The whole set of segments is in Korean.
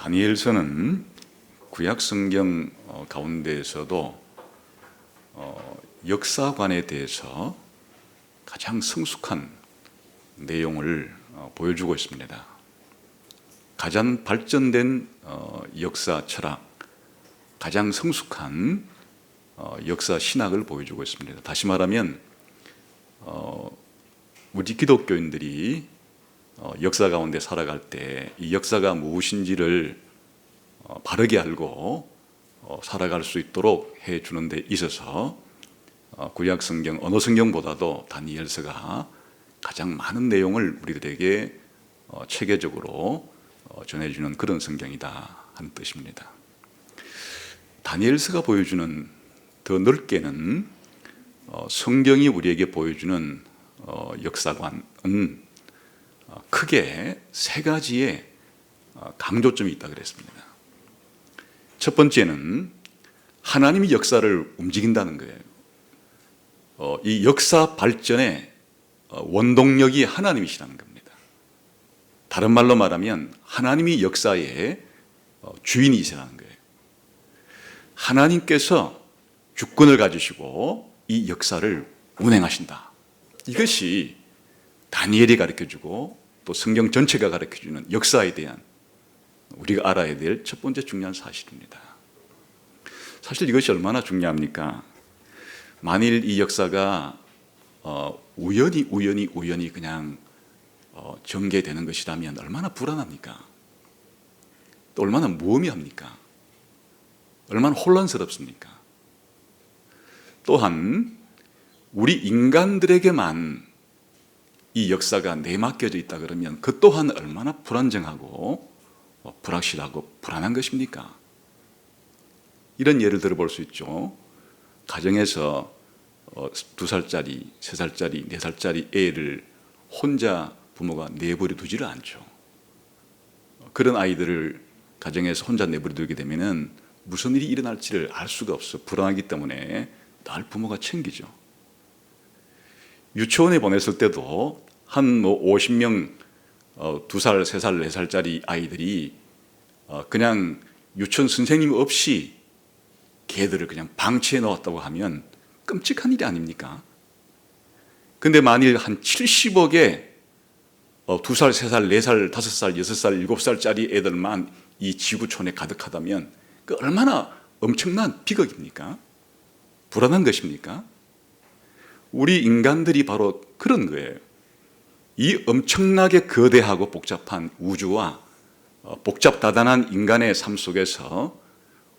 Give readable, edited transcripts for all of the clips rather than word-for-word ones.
다니엘서는 구약 성경 가운데에서도 역사관에 대해서 가장 성숙한 내용을 보여주고 있습니다. 가장 발전된 역사 철학, 가장 성숙한 역사 신학을 보여주고 있습니다. 다시 말하면 우리 기독교인들이 역사 가운데 살아갈 때 이 역사가 무엇인지를 바르게 알고 살아갈 수 있도록 해주는 데 있어서 구약 성경, 어느 성경보다도 다니엘서가 가장 많은 내용을 우리들에게 체계적으로 전해주는 그런 성경이다 하는 뜻입니다. 다니엘서가 보여주는, 더 넓게는 성경이 우리에게 보여주는 역사관은 크게 세 가지의 강조점이 있다 그랬습니다. 첫 번째는 하나님이 역사를 움직인다는 거예요. 이 역사 발전의 원동력이 하나님이시라는 겁니다. 다른 말로 말하면 하나님이 역사의 주인이시라는 거예요. 하나님께서 주권을 가지시고 이 역사를 운행하신다. 이것이 다니엘이 가르쳐주고 또 성경 전체가 가르쳐주는 역사에 대한 우리가 알아야 될 첫 번째 중요한 사실입니다. 사실 이것이 얼마나 중요합니까? 만일 이 역사가 우연히 그냥 전개되는 것이라면 얼마나 불안합니까? 또 얼마나 무의미합니까? 얼마나 혼란스럽습니까? 또한 우리 인간들에게만 이 역사가 내맡겨져 있다 그러면 그 또한 얼마나 불안정하고 불확실하고 불안한 것입니까? 이런 예를 들어볼 수 있죠. 가정에서 2살짜리, 3살짜리, 4살짜리 애를 혼자 부모가 내버려 두지를 않죠. 그런 아이들을 가정에서 혼자 내버려 두게 되면 무슨 일이 일어날지를 알 수가 없어. 불안하기 때문에 늘 부모가 챙기죠. 유치원에 보냈을 때도 한 50명 2살, 3살, 4살짜리 아이들이 그냥 유치원 선생님 없이 걔들을 그냥 방치해 놓았다고 하면 끔찍한 일이 아닙니까? 근데 만일 한 70억의 2살, 3살, 4살, 5살, 6살, 7살짜리 애들만 이 지구촌에 가득하다면 그 얼마나 엄청난 비극입니까? 불안한 것입니까? 우리 인간들이 바로 그런 거예요. 이 엄청나게 거대하고 복잡한 우주와 복잡다단한 인간의 삶 속에서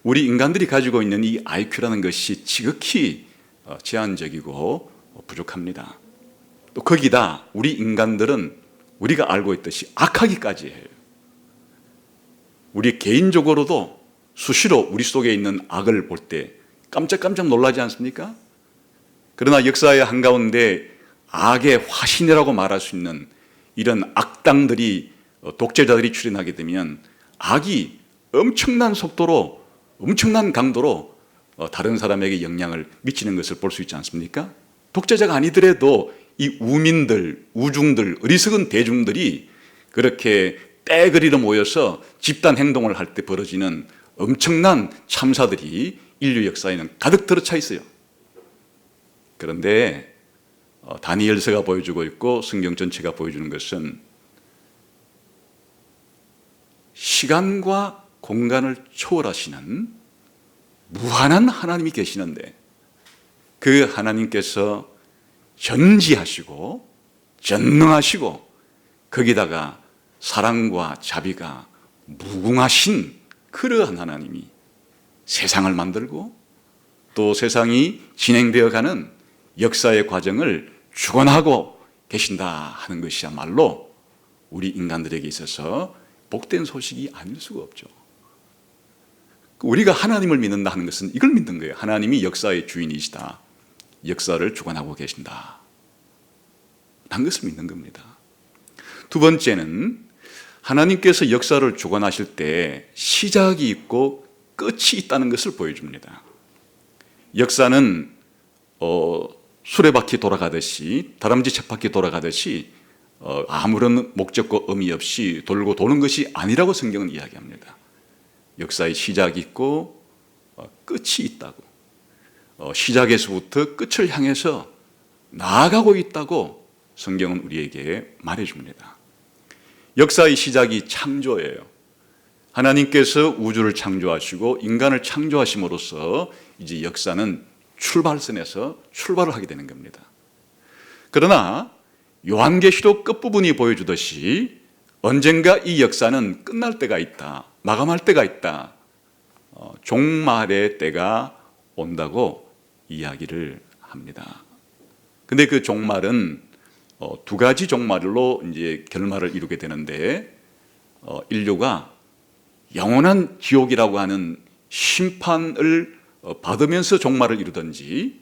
우리 인간들이 가지고 있는 이 IQ라는 것이 지극히 제한적이고 부족합니다. 또 거기다 우리 인간들은 우리가 알고 있듯이 악하기까지 해요. 우리 개인적으로도 수시로 우리 속에 있는 악을 볼 때 깜짝깜짝 놀라지 않습니까? 그러나 역사의 한가운데 악의 화신이라고 말할 수 있는 이런 악당들이, 독재자들이 출현하게 되면 악이 엄청난 속도로, 엄청난 강도로 다른 사람에게 영향을 미치는 것을 볼 수 있지 않습니까? 독재자가 아니더라도 이 우민들, 우중들, 어리석은 대중들이 그렇게 떼거리로 모여서 집단 행동을 할 때 벌어지는 엄청난 참사들이 인류 역사에는 가득 들어차 있어요. 그런데 다니엘서가 보여주고 있고 성경 전체가 보여주는 것은 시간과 공간을 초월하시는 무한한 하나님이 계시는데 그 하나님께서 전지하시고 전능하시고 거기다가 사랑과 자비가 무궁하신 그러한 하나님이 세상을 만들고 또 세상이 진행되어가는 역사의 과정을 주관하고 계신다 하는 것이야말로 우리 인간들에게 있어서 복된 소식이 아닐 수가 없죠. 우리가 하나님을 믿는다 하는 것은 이걸 믿는 거예요. 하나님이 역사의 주인이시다. 역사를 주관하고 계신다. 라는 것을 믿는 겁니다. 두 번째는 하나님께서 역사를 주관하실 때 시작이 있고 끝이 있다는 것을 보여줍니다. 역사는 수레바퀴 돌아가듯이, 다람쥐 쳇바퀴 돌아가듯이 아무런 목적과 의미 없이 돌고 도는 것이 아니라고 성경은 이야기합니다. 역사의 시작이 있고 끝이 있다고, 시작에서부터 끝을 향해서 나아가고 있다고 성경은 우리에게 말해줍니다. 역사의 시작이 창조예요. 하나님께서 우주를 창조하시고 인간을 창조하심으로써 이제 역사는 출발선에서 출발을 하게 되는 겁니다. 그러나 요한계시록 끝부분이 보여주듯이 언젠가 이 역사는 끝날 때가 있다, 마감할 때가 있다, 종말의 때가 온다고 이야기를 합니다. 근데 그 종말은 두 가지 종말로 이제 결말을 이루게 되는데, 인류가 영원한 지옥이라고 하는 심판을 받으면서 종말을 이루든지,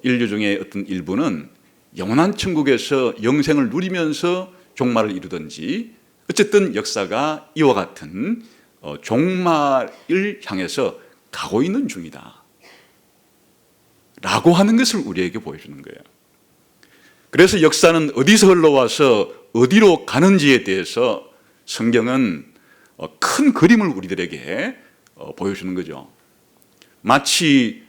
인류 중에 어떤 일부는 영원한 천국에서 영생을 누리면서 종말을 이루든지, 어쨌든 역사가 이와 같은 종말을 향해서 가고 있는 중이다 라고 하는 것을 우리에게 보여주는 거예요. 그래서 역사는 어디서 흘러와서 어디로 가는지에 대해서 성경은 큰 그림을 우리들에게 보여주는 거죠. 마치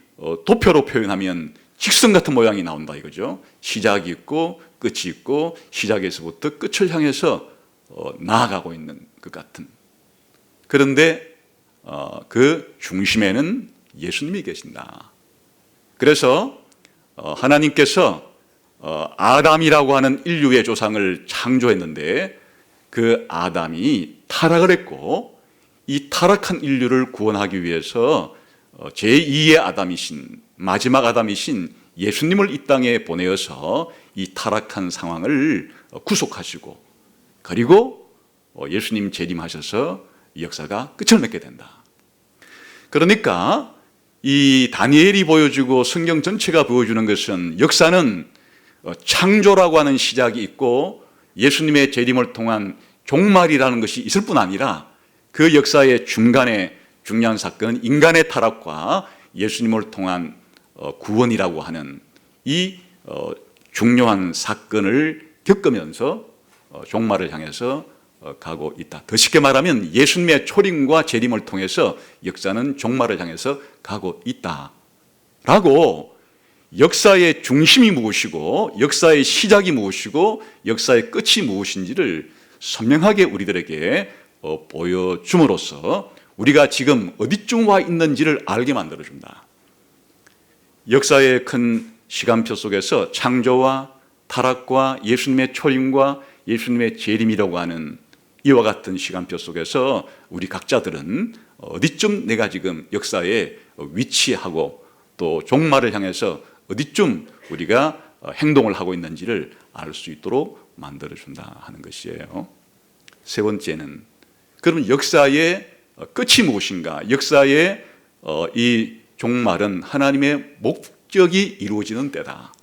도표로 표현하면 직선 같은 모양이 나온다 이거죠. 시작이 있고 끝이 있고 시작에서부터 끝을 향해서 나아가고 있는 것 같은. 그런데 그 중심에는 예수님이 계신다. 그래서 하나님께서 아담이라고 하는 인류의 조상을 창조했는데, 그 아담이 타락을 했고 이 타락한 인류를 구원하기 위해서 제2의 아담이신, 마지막 아담이신 예수님을 이 땅에 보내어서 이 타락한 상황을 구속하시고, 그리고 예수님 재림하셔서 역사가 끝을 맺게 된다. 그러니까 이 다니엘이 보여주고 성경 전체가 보여주는 것은 역사는 창조라고 하는 시작이 있고 예수님의 재림을 통한 종말이라는 것이 있을 뿐 아니라, 그 역사의 중간에 중요한 사건은 인간의 타락과 예수님을 통한 구원이라고 하는 이 중요한 사건을 겪으면서 종말을 향해서 가고 있다. 더 쉽게 말하면 예수님의 초림과 재림을 통해서 역사는 종말을 향해서 가고 있다라고, 역사의 중심이 무엇이고 역사의 시작이 무엇이고 역사의 끝이 무엇인지를 선명하게 우리들에게 보여줌으로써 우리가 지금 어디쯤 와 있는지를 알게 만들어준다. 역사의 큰 시간표 속에서 창조와 타락과 예수님의 초림과 예수님의 재림이라고 하는 이와 같은 시간표 속에서 우리 각자들은 어디쯤 내가 지금 역사에 위치하고 또 종말을 향해서 어디쯤 우리가 행동을 하고 있는지를 알 수 있도록 만들어준다 하는 것이에요. 세 번째는, 그럼 역사의 끝이 무엇인가? 역사의 이 종말은 하나님의 목적이 이루어지는 때다.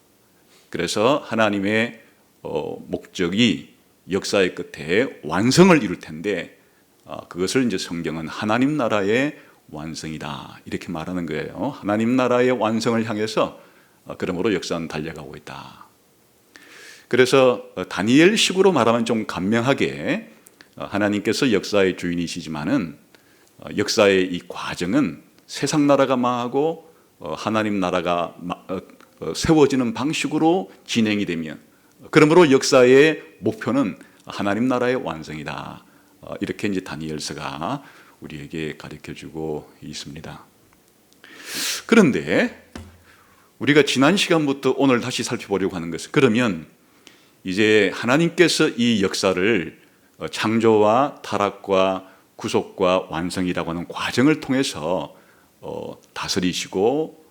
그래서 하나님의 목적이 역사의 끝에 완성을 이룰 텐데, 그것을 이제 성경은 하나님 나라의 완성이다 이렇게 말하는 거예요. 하나님 나라의 완성을 향해서 그러므로 역사는 달려가고 있다. 그래서 다니엘식으로 말하면 좀 간명하게, 하나님께서 역사의 주인이시지만은 역사의 이 과정은 세상 나라가 망하고 하나님 나라가 세워지는 방식으로 진행이 되면, 그러므로 역사의 목표는 하나님 나라의 완성이다. 이렇게 이제 다니엘서가 우리에게 가르쳐주고 있습니다. 그런데 우리가 지난 시간부터 오늘 다시 살펴보려고 하는 것은, 그러면 이제 하나님께서 이 역사를 창조와 타락과 구속과 완성이라고 하는 과정을 통해서 다스리시고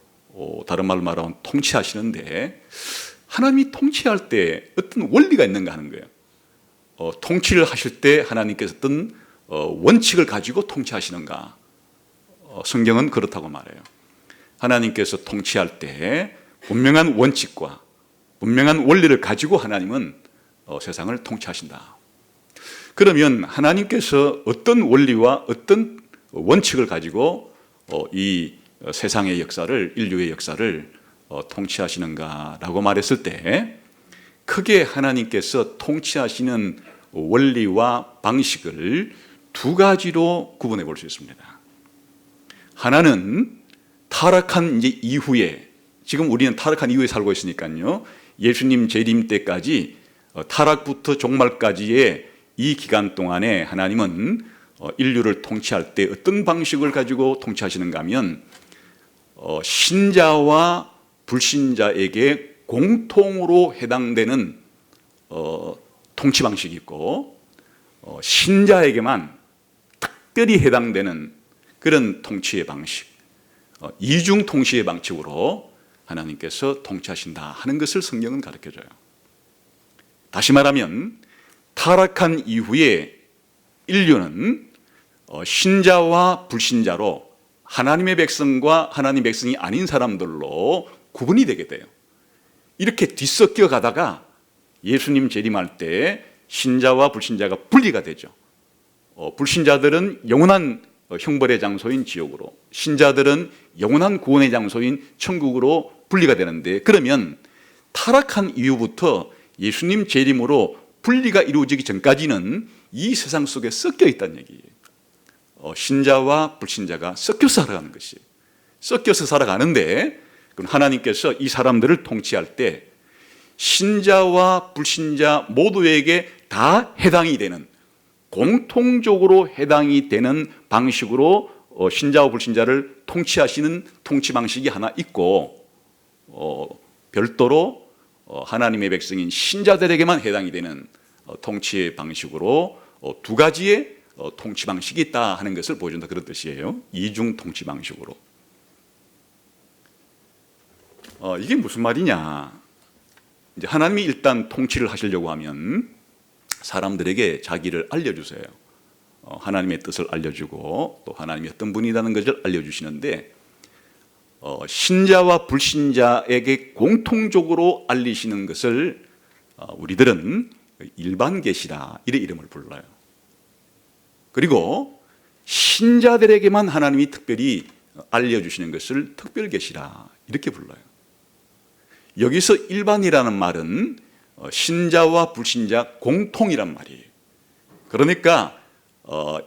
다른 말로 말하면 통치하시는데, 하나님이 통치할 때 어떤 원리가 있는가 하는 거예요. 통치를 하실 때 하나님께서 어떤 원칙을 가지고 통치하시는가? 성경은 그렇다고 말해요. 하나님께서 통치할 때 분명한 원칙과 분명한 원리를 가지고 하나님은 세상을 통치하신다. 그러면 하나님께서 어떤 원리와 어떤 원칙을 가지고 이 세상의 역사를, 인류의 역사를 통치하시는가라고 말했을 때, 크게 하나님께서 통치하시는 원리와 방식을 두 가지로 구분해 볼 수 있습니다. 하나는 타락한 이제 이후에, 지금 우리는 타락한 이후에 살고 있으니까요. 예수님 재림 때까지 타락부터 종말까지의 이 기간 동안에 하나님은 인류를 통치할 때 어떤 방식을 가지고 통치하시는가 하면 신자와 불신자에게 공통으로 해당되는 통치 방식이 있고 신자에게만 특별히 해당되는 그런 통치의 방식, 이중 통치의 방식으로 하나님께서 통치하신다 하는 것을 성경은 가르쳐줘요. 다시 말하면 타락한 이후에 인류는 신자와 불신자로 하나님의 백성과 하나님의 백성이 아닌 사람들로 구분이 되게 돼요. 이렇게 뒤섞여 가다가 예수님 재림할 때 신자와 불신자가 분리가 되죠. 불신자들은 영원한 형벌의 장소인 지옥으로, 신자들은 영원한 구원의 장소인 천국으로 분리가 되는데, 그러면 타락한 이후부터 예수님 재림으로 분리가 이루어지기 전까지는 이 세상 속에 섞여 있다는 얘기예요. 신자와 불신자가 섞여서 살아가는 것이에요. 섞여서 살아가는데 그럼 하나님께서 이 사람들을 통치할 때 신자와 불신자 모두에게 다 해당이 되는, 공통적으로 해당이 되는 방식으로 신자와 불신자를 통치하시는 통치 방식이 하나 있고, 별도로 하나님의 백성인 신자들에게만 해당이 되는 통치의 방식으로 두 가지의 통치 방식이 있다 하는 것을 보여준다, 그런 뜻이에요. 이중 통치 방식으로. 이게 무슨 말이냐? 이제 하나님이 일단 통치를 하시려고 하면 사람들에게 자기를 알려주세요. 하나님의 뜻을 알려주고 또 하나님이 어떤 분이라는 것을 알려주시는데, 신자와 불신자에게 공통적으로 알리시는 것을 우리들은 일반 계시라, 이래 이름을 불러요. 그리고 신자들에게만 하나님이 특별히 알려주시는 것을 특별 계시라, 이렇게 불러요. 여기서 일반이라는 말은 신자와 불신자 공통이란 말이에요. 그러니까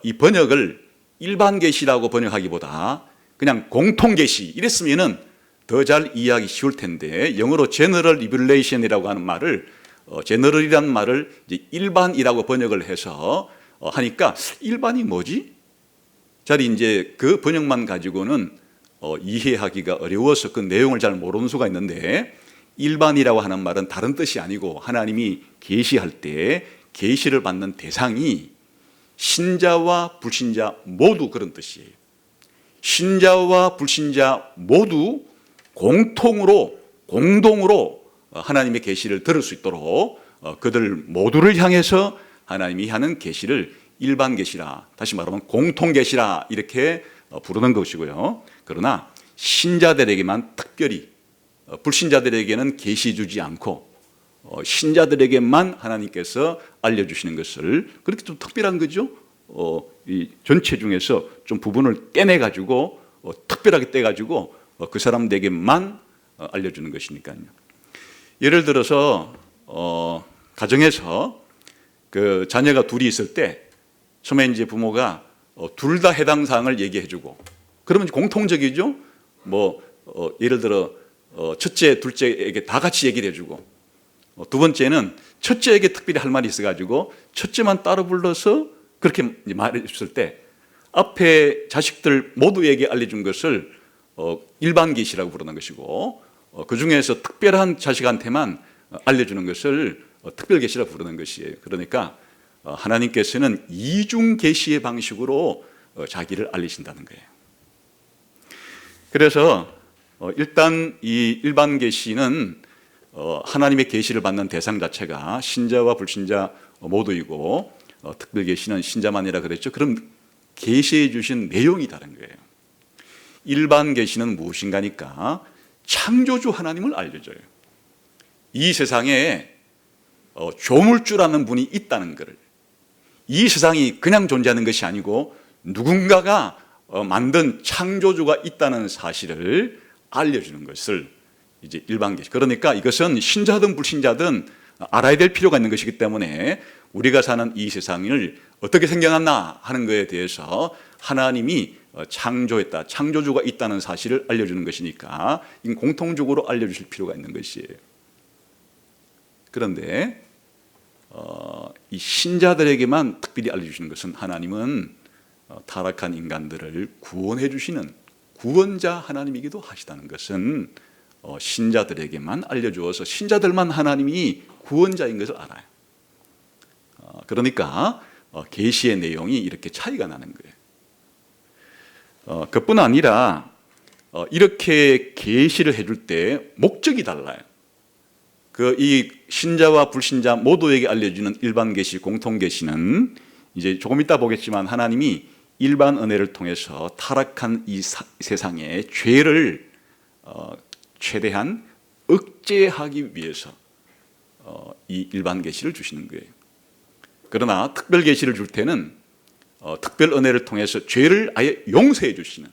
이 번역을 일반 계시라고 번역하기보다 그냥 공통 계시 이랬으면은 더 잘 이해하기 쉬울 텐데, 영어로 general revelation이라고 하는 말을 general이라는 말을 이제 일반이라고 번역을 해서 하니까 일반이 뭐지? 잘 이제 그 번역만 가지고는 이해하기가 어려워서 그 내용을 잘 모르는 수가 있는데, 일반이라고 하는 말은 다른 뜻이 아니고 하나님이 계시할 때 계시를 받는 대상이 신자와 불신자 모두 그런 뜻이에요. 신자와 불신자 모두 공통으로 공동으로 하나님의 계시를 들을 수 있도록 그들 모두를 향해서 하나님이 하는 계시를 일반 계시라, 다시 말하면 공통 계시라, 이렇게 부르는 것이고요. 그러나 신자들에게만 특별히, 불신자들에게는 계시 주지 않고 신자들에게만 하나님께서 알려주시는 것을, 그렇게 좀 특별한 거죠. 이 전체 중에서 좀 부분을 떼내 가지고 특별하게 떼 가지고 그 사람들에게만 알려주는 것이니까요. 예를 들어서 가정에서 그 자녀가 둘이 있을 때 처음에 이제 부모가 둘 다 해당 사항을 얘기해주고, 그러면 공통적이죠. 예를 들어 첫째, 둘째에게 다 같이 얘기를 해주고, 두 번째는 첫째에게 특별히 할 말이 있어가지고 첫째만 따로 불러서 그렇게 말해줬을 때 앞에 자식들 모두에게 알려준 것을 일반 계시라고 부르는 것이고, 그 중에서 특별한 자식한테만 알려주는 것을 특별 계시라고 부르는 것이에요. 그러니까 하나님께서는 이중 계시의 방식으로 자기를 알리신다는 거예요. 그래서 일단 이 일반 계시는 하나님의 계시를 받는 대상 자체가 신자와 불신자 모두이고, 특별 계시는 신자만이라 그랬죠. 그럼 계시해 주신 내용이 다른 거예요. 일반 계시는 무엇인가니까 창조주 하나님을 알려줘요. 이 세상에 조물주라는 분이 있다는 것을, 이 세상이 그냥 존재하는 것이 아니고 누군가가 만든 창조주가 있다는 사실을 알려주는 것을 이제 일반 계시. 그러니까 이것은 신자든 불신자든 알아야 될 필요가 있는 것이기 때문에 우리가 사는 이 세상을 어떻게 생겨났나 하는 것에 대해서 하나님이 창조했다, 창조주가 있다는 사실을 알려주는 것이니까 이건 공통적으로 알려주실 필요가 있는 것이에요. 그런데 이 신자들에게만 특별히 알려주시는 것은 하나님은 타락한 인간들을 구원해 주시는 구원자 하나님이기도 하시다는 것은 신자들에게만 알려주어서 신자들만 하나님이 구원자인 것을 알아요. 그러니까 계시의 내용이 이렇게 차이가 나는 거예요. 그뿐 아니라 이렇게 계시를 해줄 때 목적이 달라요. 이 신자와 불신자 모두에게 알려주는 일반 계시, 공통 계시는 이제 조금 이따 보겠지만 하나님이 일반 은혜를 통해서 타락한 이 세상의 죄를 최대한 억제하기 위해서 이 일반 계시를 주시는 거예요. 그러나 특별 계시를 줄 때는 특별 은혜를 통해서 죄를 아예 용서해 주시는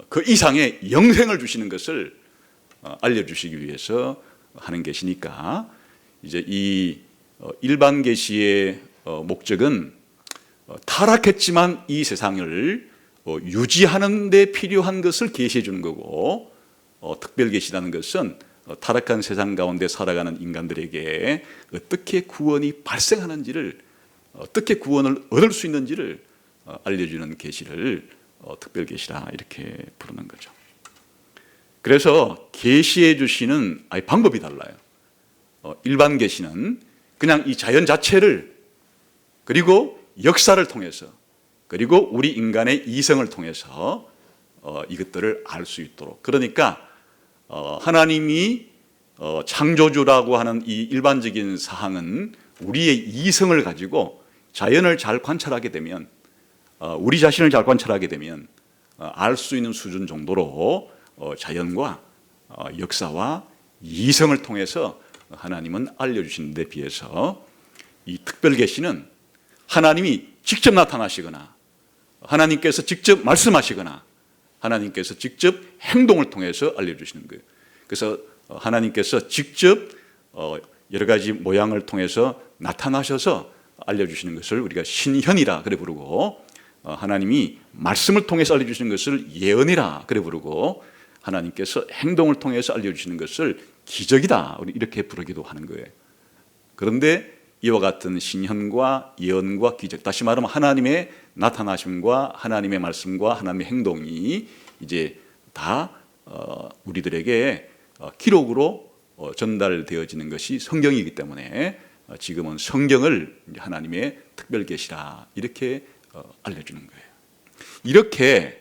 그 이상의 영생을 주시는 것을 알려주시기 위해서 하는 계시니까 이제 이 일반 계시의 목적은 타락했지만 이 세상을 유지하는 데 필요한 것을 계시해 주는 거고, 특별 계시라는 것은 타락한 세상 가운데 살아가는 인간들에게 어떻게 구원이 발생하는지를, 어떻게 구원을 얻을 수 있는지를 알려주는 계시를 특별 계시라 이렇게 부르는 거죠. 그래서 계시해 주시는 방법이 달라요. 일반 계시는 그냥 이 자연 자체를, 그리고 역사를 통해서, 그리고 우리 인간의 이성을 통해서 이것들을 알 수 있도록, 그러니까 하나님이 창조주라고 하는 이 일반적인 사항은 우리의 이성을 가지고 자연을 잘 관찰하게 되면, 우리 자신을 잘 관찰하게 되면 알 수 있는 수준 정도로 자연과 역사와 이성을 통해서 하나님은 알려주시는 데 비해서 이 특별 계시는 하나님이 직접 나타나시거나 하나님께서 직접 말씀하시거나 하나님께서 직접 행동을 통해서 알려주시는 거예요. 그래서 하나님께서 직접 여러 가지 모양을 통해서 나타나셔서 알려주시는 것을 우리가 신현이라 그래 부르고, 하나님이 말씀을 통해서 알려주시는 것을 예언이라 그래 부르고, 하나님께서 행동을 통해서 알려주시는 것을 기적이다 이렇게 부르기도 하는 거예요. 그런데 이와 같은 신현과 예언과 기적, 다시 말하면 하나님의 나타나심과 하나님의 말씀과 하나님의 행동이 이제 다 우리들에게 기록으로 전달되어지는 것이 성경이기 때문에 지금은 성경을 하나님의 특별 계시라 이렇게 알려주는 거예요. 이렇게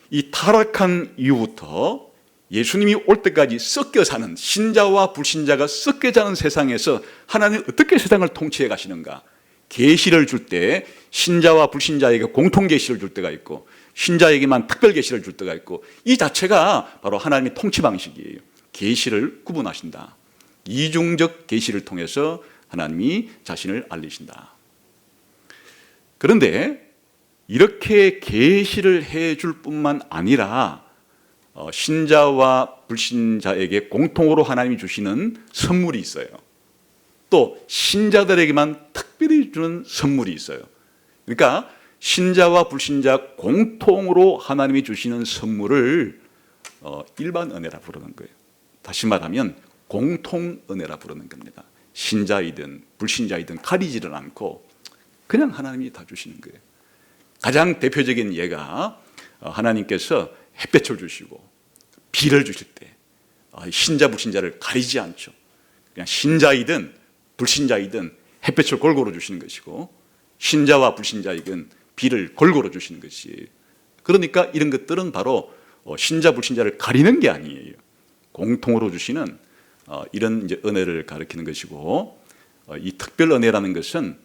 이 타락한 이후부터 예수님이 올 때까지 섞여 사는, 신자와 불신자가 섞여 사는 세상에서 하나님은 어떻게 세상을 통치해 가시는가, 계시를 줄 때 신자와 불신자에게 공통 계시를 줄 때가 있고 신자에게만 특별 계시를 줄 때가 있고, 이 자체가 바로 하나님의 통치 방식이에요. 계시를 구분하신다. 이중적 계시를 통해서 하나님이 자신을 알리신다. 그런데 이렇게 계시를 해줄 뿐만 아니라 신자와 불신자에게 공통으로 하나님이 주시는 선물이 있어요. 또 신자들에게만 특별히 주는 선물이 있어요. 그러니까 신자와 불신자 공통으로 하나님이 주시는 선물을 일반 은혜라 부르는 거예요. 다시 말하면 공통 은혜라 부르는 겁니다. 신자이든 불신자이든 가리지를 않고 그냥 하나님이 다 주시는 거예요. 가장 대표적인 예가 하나님께서 햇볕을 주시고 비를 주실 때 신자 불신자를 가리지 않죠. 그냥 신자이든 불신자이든 햇볕을 골고루 주시는 것이고, 신자와 불신자이든 비를 골고루 주시는 것이에요. 그러니까 이런 것들은 바로 신자 불신자를 가리는 게 아니에요. 공통으로 주시는 이런 이제 은혜를 가리키는 것이고, 이 특별 은혜라는 것은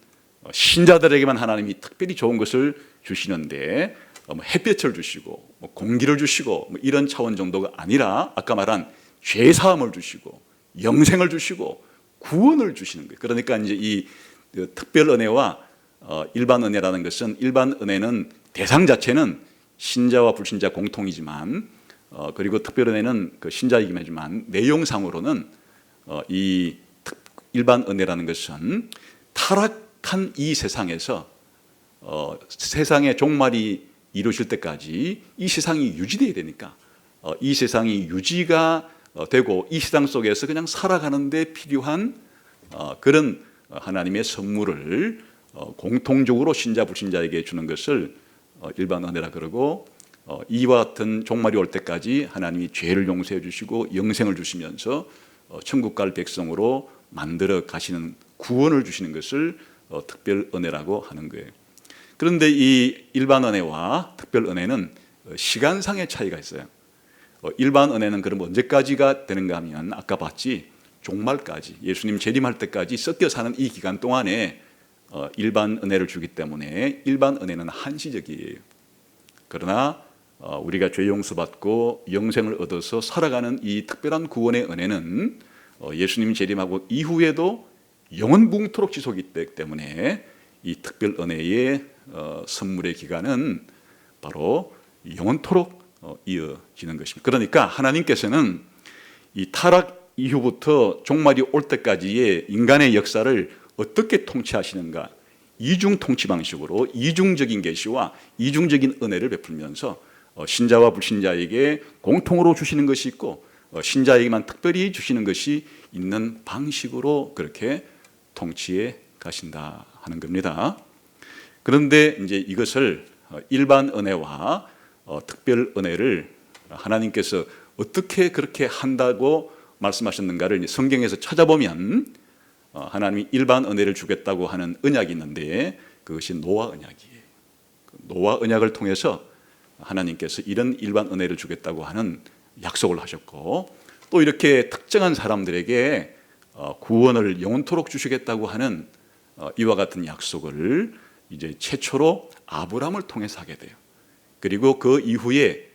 신자들에게만 하나님이 특별히 좋은 것을 주시는데 햇볕을 주시고 공기를 주시고 이런 차원 정도가 아니라 아까 말한 죄사함을 주시고 영생을 주시고 구원을 주시는 거예요. 그러니까 이제 이 특별 은혜와 일반 은혜라는 것은, 일반 은혜는 대상 자체는 신자와 불신자 공통이지만 그리고 특별 은혜는 그 신자이긴 하지만 내용상으로는 이 일반 은혜라는 것은 타락한 이 세상에서 세상의 종말이 이루실 때까지 이 세상이 유지되어야 되니까 이 세상이 유지가 되고 이 세상 속에서 그냥 살아가는 데 필요한 그런 하나님의 선물을 공통적으로 신자 불신자에게 주는 것을 일반 은혜라 그러고, 이와 같은 종말이 올 때까지 하나님이 죄를 용서해 주시고 영생을 주시면서 천국 갈 백성으로 만들어 가시는 구원을 주시는 것을 특별 은혜라고 하는 거예요. 그런데 이 일반 은혜와 특별 은혜는 시간상의 차이가 있어요. 일반 은혜는 그럼 언제까지가 되는가 하면 아까 봤지, 종말까지, 예수님 재림할 때까지 섞여 사는 이 기간 동안에 일반 은혜를 주기 때문에 일반 은혜는 한시적이에요. 그러나 우리가 죄 용서받고 영생을 얻어서 살아가는 이 특별한 구원의 은혜는 예수님 재림하고 이후에도 영원붕토록 지속이 되기 때문에 이 특별 은혜의 선물의 기간은 바로 영원토록 이어지는 것입니다. 그러니까 하나님께서는 이 타락 이후부터 종말이 올 때까지의 인간의 역사를 어떻게 통치하시는가, 이중 통치 방식으로 이중적인 계시와 이중적인 은혜를 베풀면서 신자와 불신자에게 공통으로 주시는 것이 있고 신자에게만 특별히 주시는 것이 있는 방식으로 그렇게 통치해 가신다 하는 겁니다. 그런데 이제 이것을 일반 은혜와 특별 은혜를 하나님께서 어떻게 그렇게 한다고 말씀하셨는가를 성경에서 찾아보면 하나님이 일반 은혜를 주겠다고 하는 언약이 있는데 그것이 노아 언약이에요. 노아 언약을 통해서 하나님께서 이런 일반 은혜를 주겠다고 하는 약속을 하셨고, 또 이렇게 특정한 사람들에게 구원을 영원토록 주시겠다고 하는 이와 같은 약속을 이제 최초로 아브라함을 통해서 하게 돼요. 그리고 그 이후에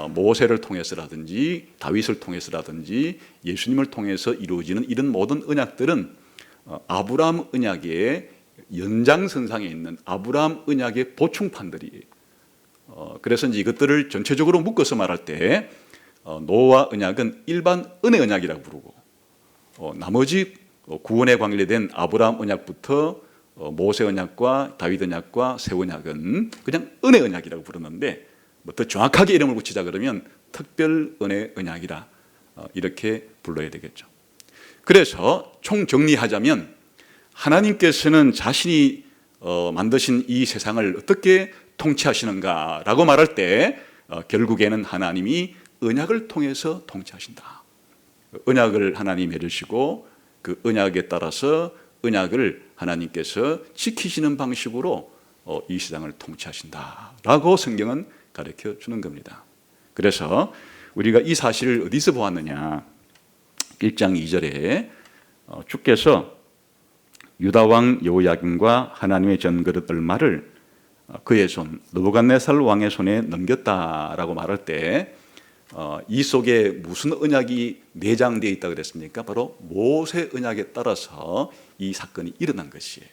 모세를 통해서라든지 다윗을 통해서라든지 예수님을 통해서 이루어지는 이런 모든 언약들은 아브라함 언약의 연장선상에 있는 아브라함 언약의 보충판들이에요. 그래서 이제 이것들을 전체적으로 묶어서 말할 때 노아 언약은 일반 은혜 언약이라고 부르고, 나머지 구원에 관련된 아브라함 언약부터 모세 언약과 다윗 언약과 새 언약은 그냥 은혜 언약이라고 부르는데, 뭐 더 정확하게 이름을 붙이자 그러면 특별 은혜 언약이라 이렇게 불러야 되겠죠. 그래서 총정리하자면 하나님께서는 자신이 만드신 이 세상을 어떻게 통치하시는가라고 말할 때 결국에는 하나님이 언약을 통해서 통치하신다. 언약을 하나님이 맺으시고 그 언약에 따라서 언약을 하나님께서 지키시는 방식으로 이 세상을 통치하신다라고 성경은 가르쳐 주는 겁니다. 그래서 우리가 이 사실을 어디서 보았느냐, 1장 2절에 주께서 유다왕 여호야김과 하나님의 전그릇 얼마를 그의 손 느부갓네살 왕의 손에 넘겼다라고 말할 때 이 속에 무슨 언약이 내장되어 있다고 그랬습니까? 바로 모세 언약에 따라서 이 사건이 일어난 것이에요.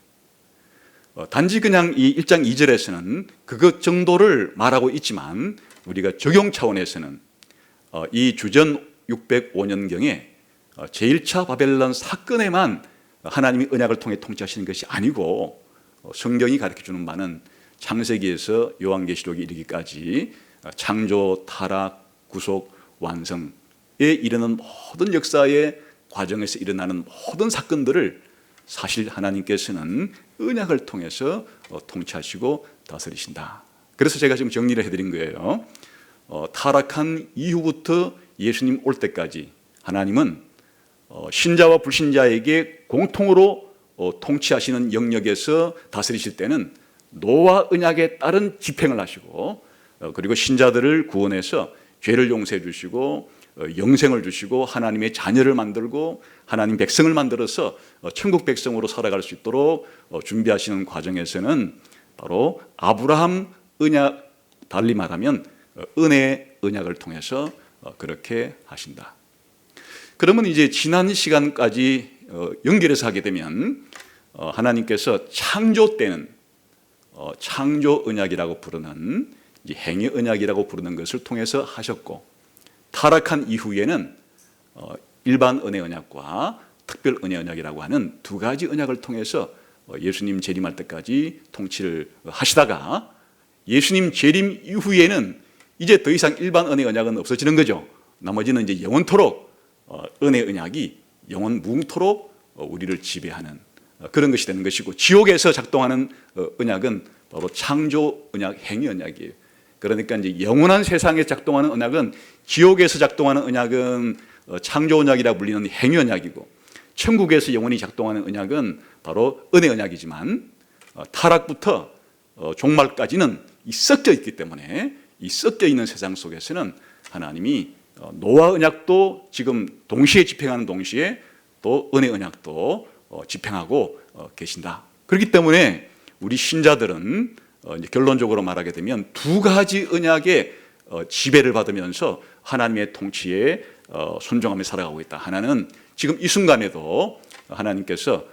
단지 그냥 이 1장 2절에서는 그것 정도를 말하고 있지만 우리가 적용 차원에서는 이 주전 605년경에 제1차 바벨론 사건에만 하나님이 언약을 통해 통치하시는 것이 아니고 성경이 가르쳐주는 바는 창세기에서 요한계시록에 이르기까지 창조, 타락, 구속, 완성에 이르는 모든 역사의 과정에서 일어나는 모든 사건들을 사실 하나님께서는 언약을 통해서 통치하시고 다스리신다. 그래서 제가 지금 정리를 해드린 거예요. 타락한 이후부터 예수님 올 때까지 하나님은 신자와 불신자에게 공통으로 통치하시는 영역에서 다스리실 때는 노아 언약에 따른 집행을 하시고, 그리고 신자들을 구원해서 죄를 용서해 주시고 영생을 주시고 하나님의 자녀를 만들고 하나님 백성을 만들어서 천국 백성으로 살아갈 수 있도록 준비하시는 과정에서는 바로 아브라함 언약, 달리 말하면 은혜 언약을 통해서 그렇게 하신다. 그러면 이제 지난 시간까지 연결해서 하게 되면 하나님께서 창조 때는 창조 언약이라고 부르는 행위 언약이라고 부르는 것을 통해서 하셨고, 타락한 이후에는 일반 은혜 언약과 특별 은혜 언약이라고 하는 두 가지 언약을 통해서 예수님 재림할 때까지 통치를 하시다가 예수님 재림 이후에는 이제 더 이상 일반 은혜 언약은 없어지는 거죠. 나머지는 이제 영원토록 은혜 언약이 영원 무궁토록 우리를 지배하는 그런 것이 되는 것이고, 지옥에서 작동하는 언약은 바로 창조 언약, 행위 언약이에요. 그러니까 이제 영원한 세상에 작동하는 언약은, 지옥에서 작동하는 언약은 창조 언약이라 불리는 행위 언약이고, 천국에서 영원히 작동하는 언약은 바로 은혜 언약이지만, 타락부터 종말까지는 이 섞여 있기 때문에, 이 섞여 있는 세상 속에서는 하나님이 노아 언약도 지금 동시에 집행하는 동시에 또 은혜 언약도 집행하고 계신다. 그렇기 때문에 우리 신자들은 이제 결론적으로 말하게 되면 두 가지 언약의 지배를 받으면서 하나님의 통치에 순종하며 살아가고 있다. 하나는 지금 이 순간에도 하나님께서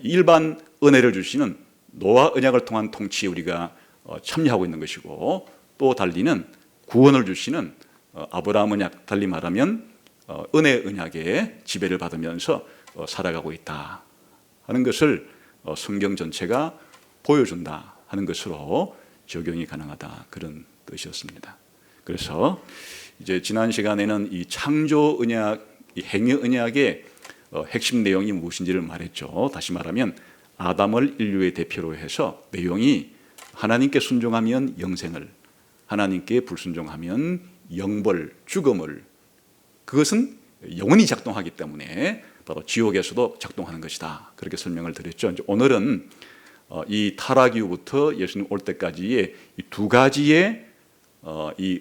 일반 은혜를 주시는 노아 언약을 통한 통치에 우리가 참여하고 있는 것이고, 또 달리는 구원을 주시는 아브라함 언약, 달리 말하면 은혜 언약의 지배를 받으면서 살아가고 있다 하는 것을 성경 전체가 보여준다 하는 것으로 적용이 가능하다, 그런 뜻이었습니다. 그래서 이제 지난 시간에는 이 창조 언약, 이 행위 언약의 핵심 내용이 무엇인지를 말했죠. 다시 말하면 아담을 인류의 대표로 해서 내용이 하나님께 순종하면 영생을, 하나님께 불순종하면 영벌, 죽음을, 그것은 영원히 작동하기 때문에 바로 지옥에서도 작동하는 것이다, 그렇게 설명을 드렸죠. 이제 오늘은 이 타락 이후부터 예수님 올 때까지의 이 두 가지의 이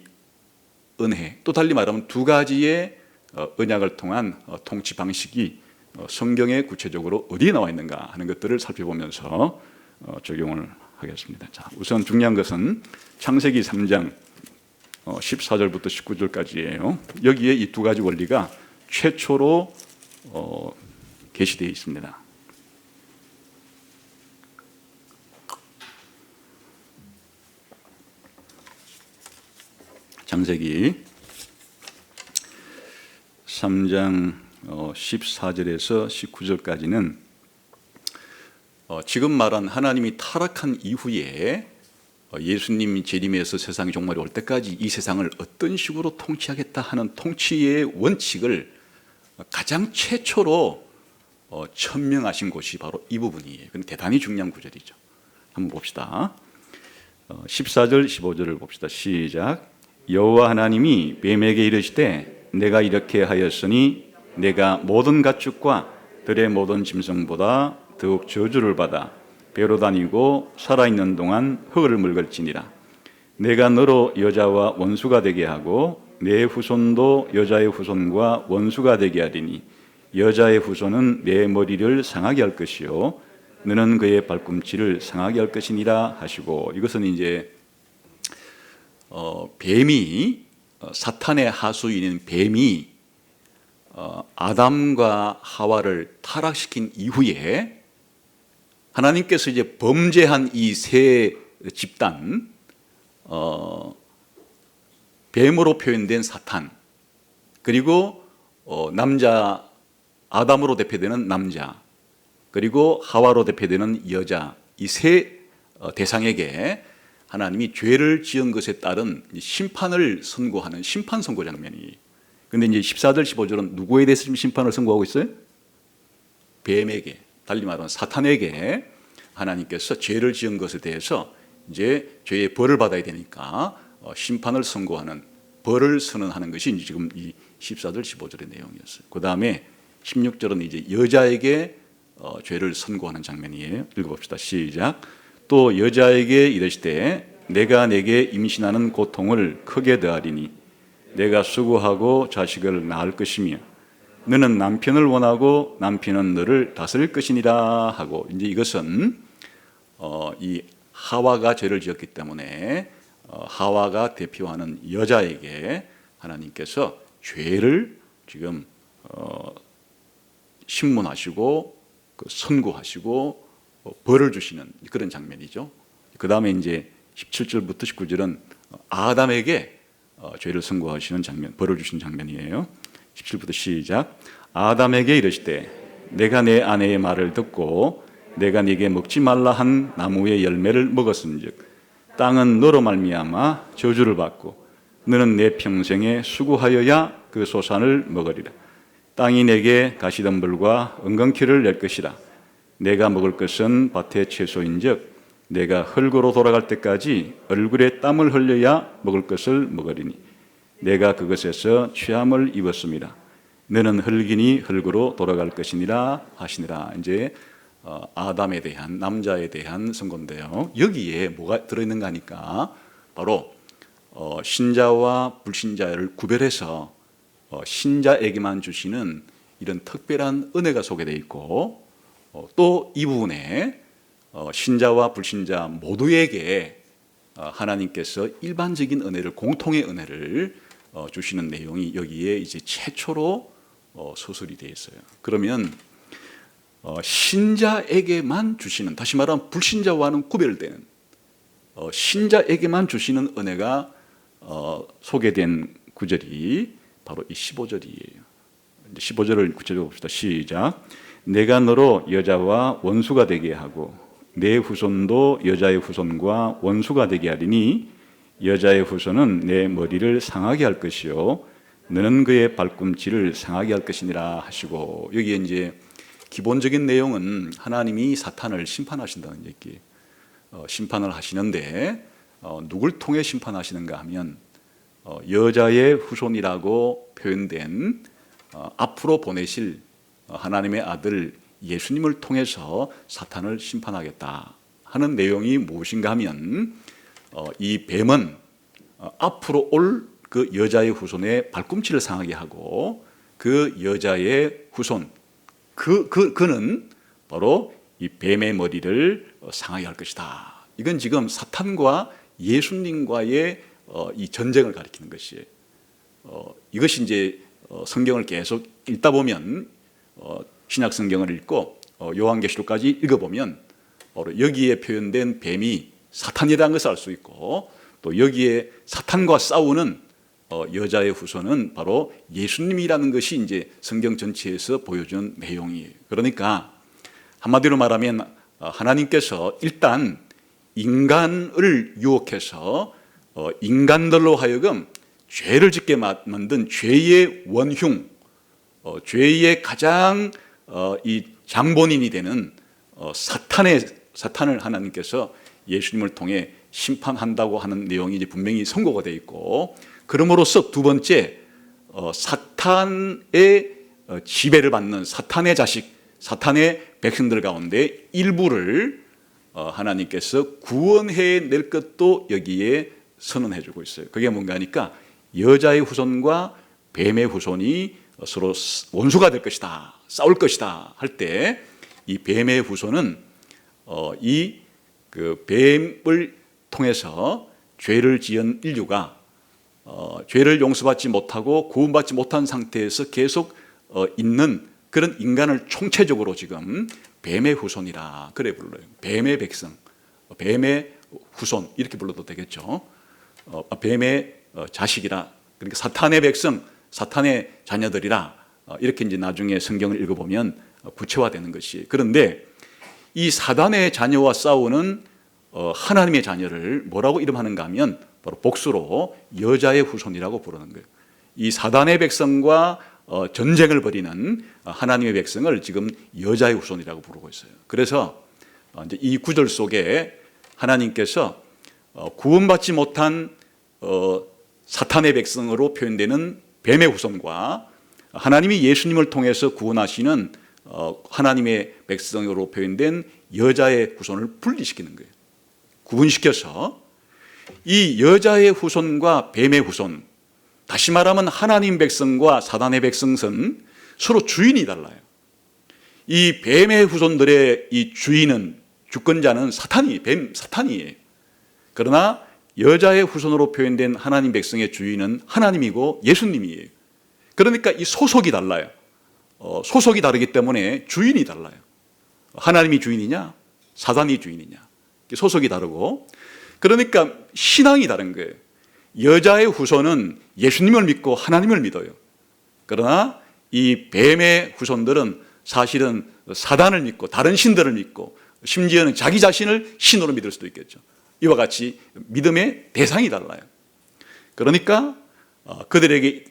은혜, 또 달리 말하면 두 가지의 언약을 통한 통치 방식이 성경에 구체적으로 어디에 나와 있는가 하는 것들을 살펴보면서 적용을 하겠습니다. 자, 우선 중요한 것은 창세기 3장 14절부터 19절까지예요. 여기에 이 두 가지 원리가 최초로 게시되어 있습니다. 창세기 3장 14절에서 19절까지는 지금 말한 하나님이 타락한 이후에 예수님이 재림해서 세상의 종말이 올 때까지 이 세상을 어떤 식으로 통치하겠다 하는 통치의 원칙을 가장 최초로 천명하신 곳이 바로 이 부분이에요. 그건 대단히 중요한 구절이죠. 한번 봅시다. 14절 15절을 봅시다. 시작. 여호와 하나님이 뱀에게 이르시되 내가 이렇게 하였으니 내가 모든 가축과 들의 모든 짐승보다 더욱 저주를 받아 배로 다니고 살아있는 동안 흙을 물걸지니라. 내가 너로 여자와 원수가 되게 하고 내 후손도 여자의 후손과 원수가 되게 하리니 여자의 후손은 내 머리를 상하게 할 것이요 너는 그의 발꿈치를 상하게 할 것이니라 하시고, 이것은 이제 뱀이, 사탄의 하수인인 뱀이 아담과 하와를 타락시킨 이후에 하나님께서 이제 범죄한 이 세 집단, 뱀으로 표현된 사탄, 그리고 남자 아담으로 대표되는 남자, 그리고 하와로 대표되는 여자, 이 세 대상에게 하나님이 죄를 지은 것에 따른 심판을 선고하는 심판 선고 장면이. 그런데 이제 14절 15절은 누구에 대해서 심판을 선고하고 있어요? 뱀에게, 달리 말하면 사탄에게 하나님께서 죄를 지은 것에 대해서 이제 죄의 벌을 받아야 되니까 심판을 선고하는, 벌을 선언하는 것이 이제 지금 이 14절 15절의 내용이었어요. 그 다음에 16절은 이제 여자에게 죄를 선고하는 장면이에요. 읽어봅시다. 시작. 또 여자에게 이르시되 내가 내게 임신하는 고통을 크게 더하리니 내가 수고하고 자식을 낳을 것이며 너는 남편을 원하고 남편은 너를 다스릴 것이니라 하고, 이제 이것은 이 하와가 죄를 지었기 때문에 하와가 대표하는 여자에게 하나님께서 죄를 지금 신문하시고 선고하시고 벌을 주시는 그런 장면이죠. 그 다음에 이제 17절부터 19절은 아담에게 죄를 선고하시는 장면, 벌을 주시는 장면이에요. 17부터 시작. 아담에게 이르시되 내가 내 아내의 말을 듣고 내가 네게 먹지 말라 한 나무의 열매를 먹었은즉 땅은 너로 말미암아 저주를 받고 너는 내 평생에 수고하여야 그 소산을 먹으리라. 땅이 내게 가시덤불과 은근키를 낼 것이라. 내가 먹을 것은 밭의 채소인즉 내가 흙으로 돌아갈 때까지 얼굴에 땀을 흘려야 먹을 것을 먹으리니 내가 그것에서 취함을 입었습니다. 너는 흙이니 흙으로 돌아갈 것이니라 하시니라. 이제 아담에 대한, 남자에 대한 선고인데요. 여기에 뭐가 들어있는가 하니까 바로 신자와 불신자를 구별해서 신자에게만 주시는 이런 특별한 은혜가 소개되어 있고, 또 이 부분에 신자와 불신자 모두에게 하나님께서 일반적인 은혜를, 공통의 은혜를 주시는 내용이 여기에 이제 최초로 서술이 되어 있어요. 그러면 신자에게만 주시는, 다시 말하면 불신자와는 구별되는 신자에게만 주시는 은혜가 소개된 구절이 바로 이 15절이에요. 15절을 구체적으로 봅시다. 시작. 내가 너로 여자와 원수가 되게 하고 내 후손도 여자의 후손과 원수가 되게 하리니 여자의 후손은 내 머리를 상하게 할 것이요 너는 그의 발꿈치를 상하게 할 것이니라 하시고, 여기에 이제 기본적인 내용은 하나님이 사탄을 심판하신다는 얘기. 심판을 하시는데 누굴 통해 심판하시는가 하면 여자의 후손이라고 표현된 앞으로 보내실 하나님의 아들 예수님을 통해서 사탄을 심판하겠다 하는 내용이 무엇인가 하면 이 뱀은 앞으로 올 그 여자의 후손의 발꿈치를 상하게 하고 그 여자의 후손, 그는 바로 이 뱀의 머리를 상하게 할 것이다. 이건 지금 사탄과 예수님과의 이 전쟁을 가리키는 것이에요. 이것이 이제 성경을 계속 읽다 보면 신약 성경을 읽고 요한계시록까지 읽어보면 여기에 표현된 뱀이 사탄이라는 것을 알 수 있고, 또 여기에 사탄과 싸우는 여자의 후손은 바로 예수님이라는 것이 이제 성경 전체에서 보여주는 내용이에요. 그러니까 한마디로 말하면 하나님께서 일단 인간을 유혹해서 인간들로 하여금 죄를 짓게 만든 죄의 원흉, 죄의 가장 이 장본인이 되는 사탄을 하나님께서 예수님을 통해 심판한다고 하는 내용이 이제 분명히 선고가 되어 있고, 그럼으로써 두 번째 사탄의 지배를 받는 사탄의 자식, 사탄의 백성들 가운데 일부를 하나님께서 구원해 낼 것도 여기에 선언해 주고 있어요. 그게 뭔가 하니까 여자의 후손과 뱀의 후손이 서로 원수가 될 것이다, 싸울 것이다 할 때 이 뱀의 후손은 이 그 뱀을 통해서 죄를 지은 인류가 죄를 용서받지 못하고 구원받지 못한 상태에서 계속 있는 그런 인간을 총체적으로 지금 뱀의 후손이라 그래 불러요. 뱀의 백성, 뱀의 후손 이렇게 불러도 되겠죠. 뱀의 자식이라, 그러니까 사탄의 백성, 사탄의 자녀들이라, 이렇게 이제 나중에 성경을 읽어보면 구체화되는 것이. 그런데 이 사단의 자녀와 싸우는 하나님의 자녀를 뭐라고 이름하는가 하면 바로 복수로 여자의 후손이라고 부르는 거예요. 이 사단의 백성과 전쟁을 벌이는 하나님의 백성을 지금 여자의 후손이라고 부르고 있어요. 그래서 이제 이 구절 속에 하나님께서 구원받지 못한 사탄의 백성으로 표현되는 뱀의 후손과 하나님이 예수님을 통해서 구원하시는 하나님의 백성으로 표현된 여자의 후손을 분리시키는 거예요. 구분시켜서 이 여자의 후손과 뱀의 후손, 다시 말하면 하나님 백성과 사단의 백성은 서로 주인이 달라요. 이 뱀의 후손들의 이 주인은, 주권자는 사탄이에요. 그러나 여자의 후손으로 표현된 하나님 백성의 주인은 하나님이고 예수님이에요. 그러니까 이 소속이 달라요. 소속이 다르기 때문에 주인이 달라요. 하나님이 주인이냐, 사단이 주인이냐, 소속이 다르고, 그러니까 신앙이 다른 거예요. 여자의 후손은 예수님을 믿고 하나님을 믿어요. 그러나 이 뱀의 후손들은 사실은 사단을 믿고 다른 신들을 믿고 심지어는 자기 자신을 신으로 믿을 수도 있겠죠. 이와 같이 믿음의 대상이 달라요. 그러니까 그들에게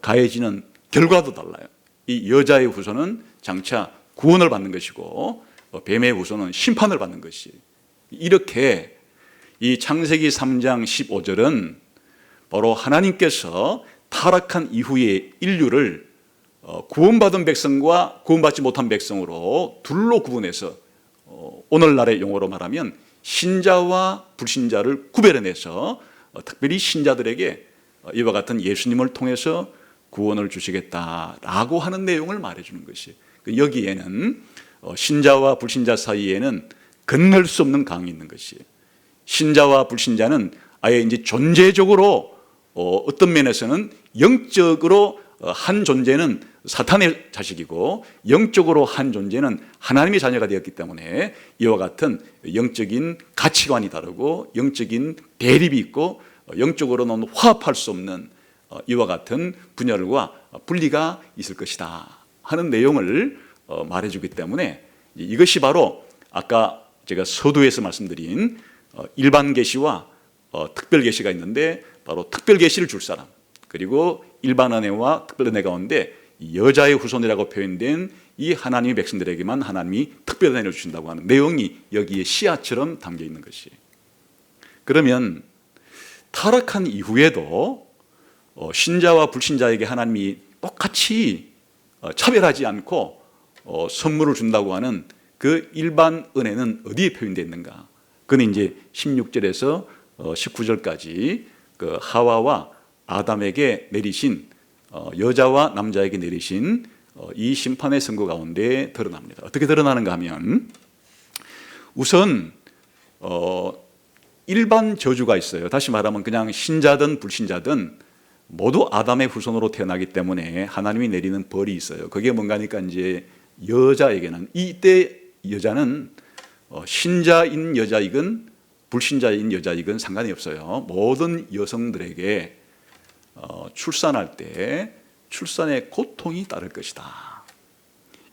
가해지는 결과도 달라요. 이 여자의 후손은 장차 구원을 받는 것이고 뱀의 후손은 심판을 받는 것이에요. 이렇게 이 창세기 3장 15절은 바로 하나님께서 타락한 이후의 인류를 구원받은 백성과 구원받지 못한 백성으로 둘로 구분해서 오늘날의 용어로 말하면 신자와 불신자를 구별해내서 특별히 신자들에게 이와 같은 예수님을 통해서 구원을 주시겠다라고 하는 내용을 말해주는 것이에요. 여기에는 신자와 불신자 사이에는 건널 수 없는 강이 있는 것이에요. 신자와 불신자는 아예 이제 존재적으로 어떤 면에서는 영적으로 한 존재는 사탄의 자식이고 영적으로 한 존재는 하나님의 자녀가 되었기 때문에 이와 같은 영적인 가치관이 다르고 영적인 대립이 있고 영적으로는 화합할 수 없는 이와 같은 분열과 분리가 있을 것이다 하는 내용을 말해주기 때문에 이것이 바로 아까 제가 서두에서 말씀드린 일반 계시와 특별 계시가 있는데 바로 특별 계시를 줄 사람 그리고 일반 은혜와 특별 은혜 가운데 여자의 후손이라고 표현된 이 하나님의 백성들에게만 하나님이 특별 은혜를 주신다고 하는 내용이 여기에 씨앗처럼 담겨 있는 것이에요. 그러면 타락한 이후에도 신자와 불신자에게 하나님이 똑같이 차별하지 않고 선물을 준다고 하는 그 일반 은혜는 어디에 표현되어 있는가? 그는 이제 16절에서 19절까지 그 하와와 아담에게 내리신 여자와 남자에게 내리신 이 심판의 선고 가운데 드러납니다. 어떻게 드러나는가 하면 우선 일반 저주가 있어요. 다시 말하면 그냥 신자든 불신자든 모두 아담의 후손으로 태어나기 때문에 하나님이 내리는 벌이 있어요. 그게 뭔가 하니까 이제 여자에게는 이때 여자는 신자인 여자이건 불신자인 여자이건 상관이 없어요. 모든 여성들에게 출산할 때 출산의 고통이 따를 것이다.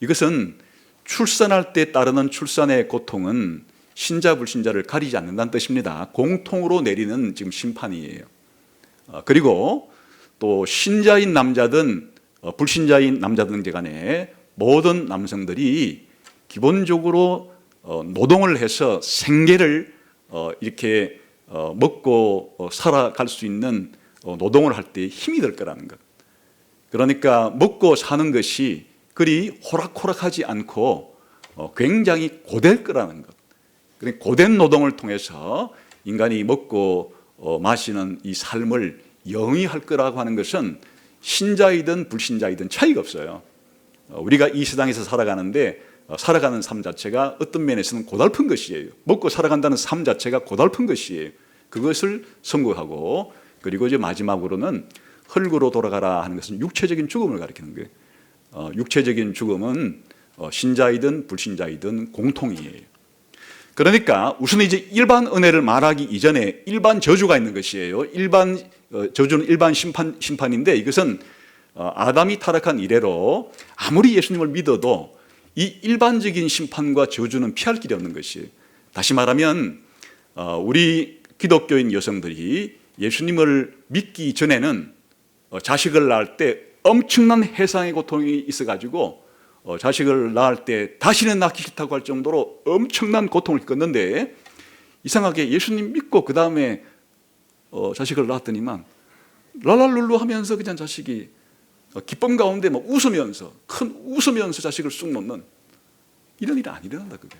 이것은 출산할 때 따르는 출산의 고통은 신자 불신자를 가리지 않는다는 뜻입니다. 공통으로 내리는 지금 심판이에요. 그리고 또 신자인 남자든 불신자인 남자든 간에 모든 남성들이 기본적으로 노동을 해서 생계를 이렇게 먹고 살아갈 수 있는 노동을 할 때 힘이 들 거라는 것. 그러니까 먹고 사는 것이 그리 호락호락하지 않고 굉장히 고될 거라는 것. 그러니까 고된 노동을 통해서 인간이 먹고 마시는 이 삶을 영위할 거라고 하는 것은 신자이든 불신자이든 차이가 없어요. 우리가 이 세상에서 살아가는데 살아가는 삶 자체가 어떤 면에서는 고달픈 것이에요. 먹고 살아간다는 삶 자체가 고달픈 것이에요. 그것을 선고하고 그리고 이제 마지막으로는 흙으로 돌아가라 하는 것은 육체적인 죽음을 가리키는 거예요. 육체적인 죽음은 신자이든 불신자이든 공통이에요. 그러니까 우선 이제 일반 은혜를 말하기 이전에 일반 저주가 있는 것이에요. 일반 저주는 일반 심판인데 이것은 아담이 타락한 이래로 아무리 예수님을 믿어도 이 일반적인 심판과 저주는 피할 길이 없는 것이에요. 다시 말하면 우리 기독교인 여성들이 예수님을 믿기 전에는 자식을 낳을 때 엄청난 해상의 고통이 있어가지고 자식을 낳을 때 다시는 낳기 싫다고 할 정도로 엄청난 고통을 겪었는데 이상하게 예수님 믿고 그 다음에 자식을 낳았더니만 랄랄룰루 하면서 그냥 자식이 기쁨 가운데 막 웃으면서 자식을 쑥 놓는 이런 일이 안 일어난다. 그게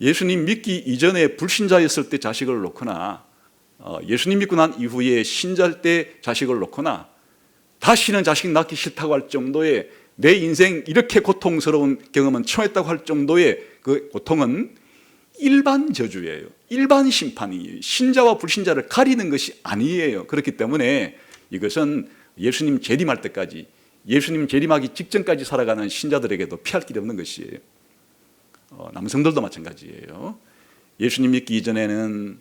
예수님 믿기 이전에 불신자였을 때 자식을 놓거나 예수님 믿고 난 이후에 신자일 때 자식을 놓거나 다시는 자식 낳기 싫다고 할 정도의 내 인생 이렇게 고통스러운 경험은 처음 했다고 할 정도의 그 고통은 일반 저주예요. 일반 심판이에요. 신자와 불신자를 가리는 것이 아니에요. 그렇기 때문에 이것은 예수님 재림할 때까지 예수님 재림하기 직전까지 살아가는 신자들에게도 피할 길이 없는 것이에요. 남성들도 마찬가지예요. 예수님 믿기 이전에는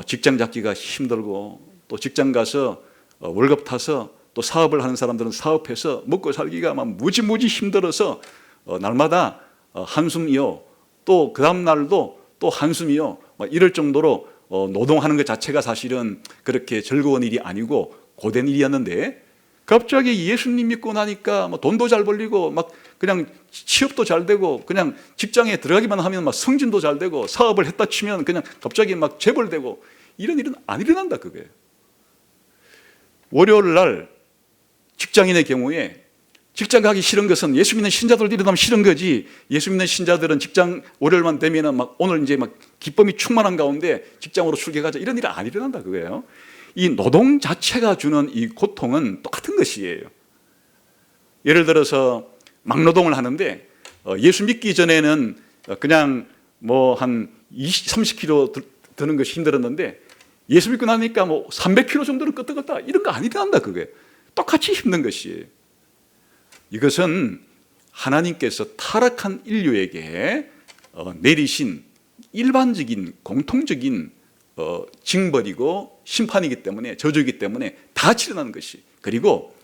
직장 잡기가 힘들고 또 직장 가서 월급 타서 또 사업을 하는 사람들은 사업해서 먹고 살기가 막 무지무지 힘들어서 날마다 한숨이요. 또 그 다음 날도 또 한숨이요. 막 이럴 정도로 노동하는 것 자체가 사실은 그렇게 즐거운 일이 아니고 고된 일이었는데 갑자기 예수님 믿고 나니까 뭐 돈도 잘 벌리고 막 그냥 취업도 잘 되고 그냥 직장에 들어가기만 하면 막 승진도 잘 되고 사업을 했다 치면 그냥 갑자기 막 재벌되고 이런 일은 안 일어난다 그게. 월요일 날 직장인의 경우에 직장 가기 싫은 것은 예수 믿는 신자들도 일어나면 싫은 거지. 예수 믿는 신자들은 직장 월요일만 되면은 막 오늘 이제 막 기쁨이 충만한 가운데 직장으로 출퇴가자 이런 일은 안 일어난다 그거예요. 이 노동 자체가 주는 이 고통은 똑같은 것이에요. 예를 들어서 막노동을 하는데 예수 믿기 전에는 그냥 뭐 한 20, 30kg 드는 것이 힘들었는데 예수 믿고 나니까 뭐 300kg 정도는 끄떡끄떡 이런 거 안 일어난다 그게. 똑같이 힘든 것이에요. 이것은 하나님께서 타락한 인류에게 내리신 일반적인 공통적인 징벌이고 심판이기 때문에 저주이기 때문에 다 같이 일어나는 것이, 그리고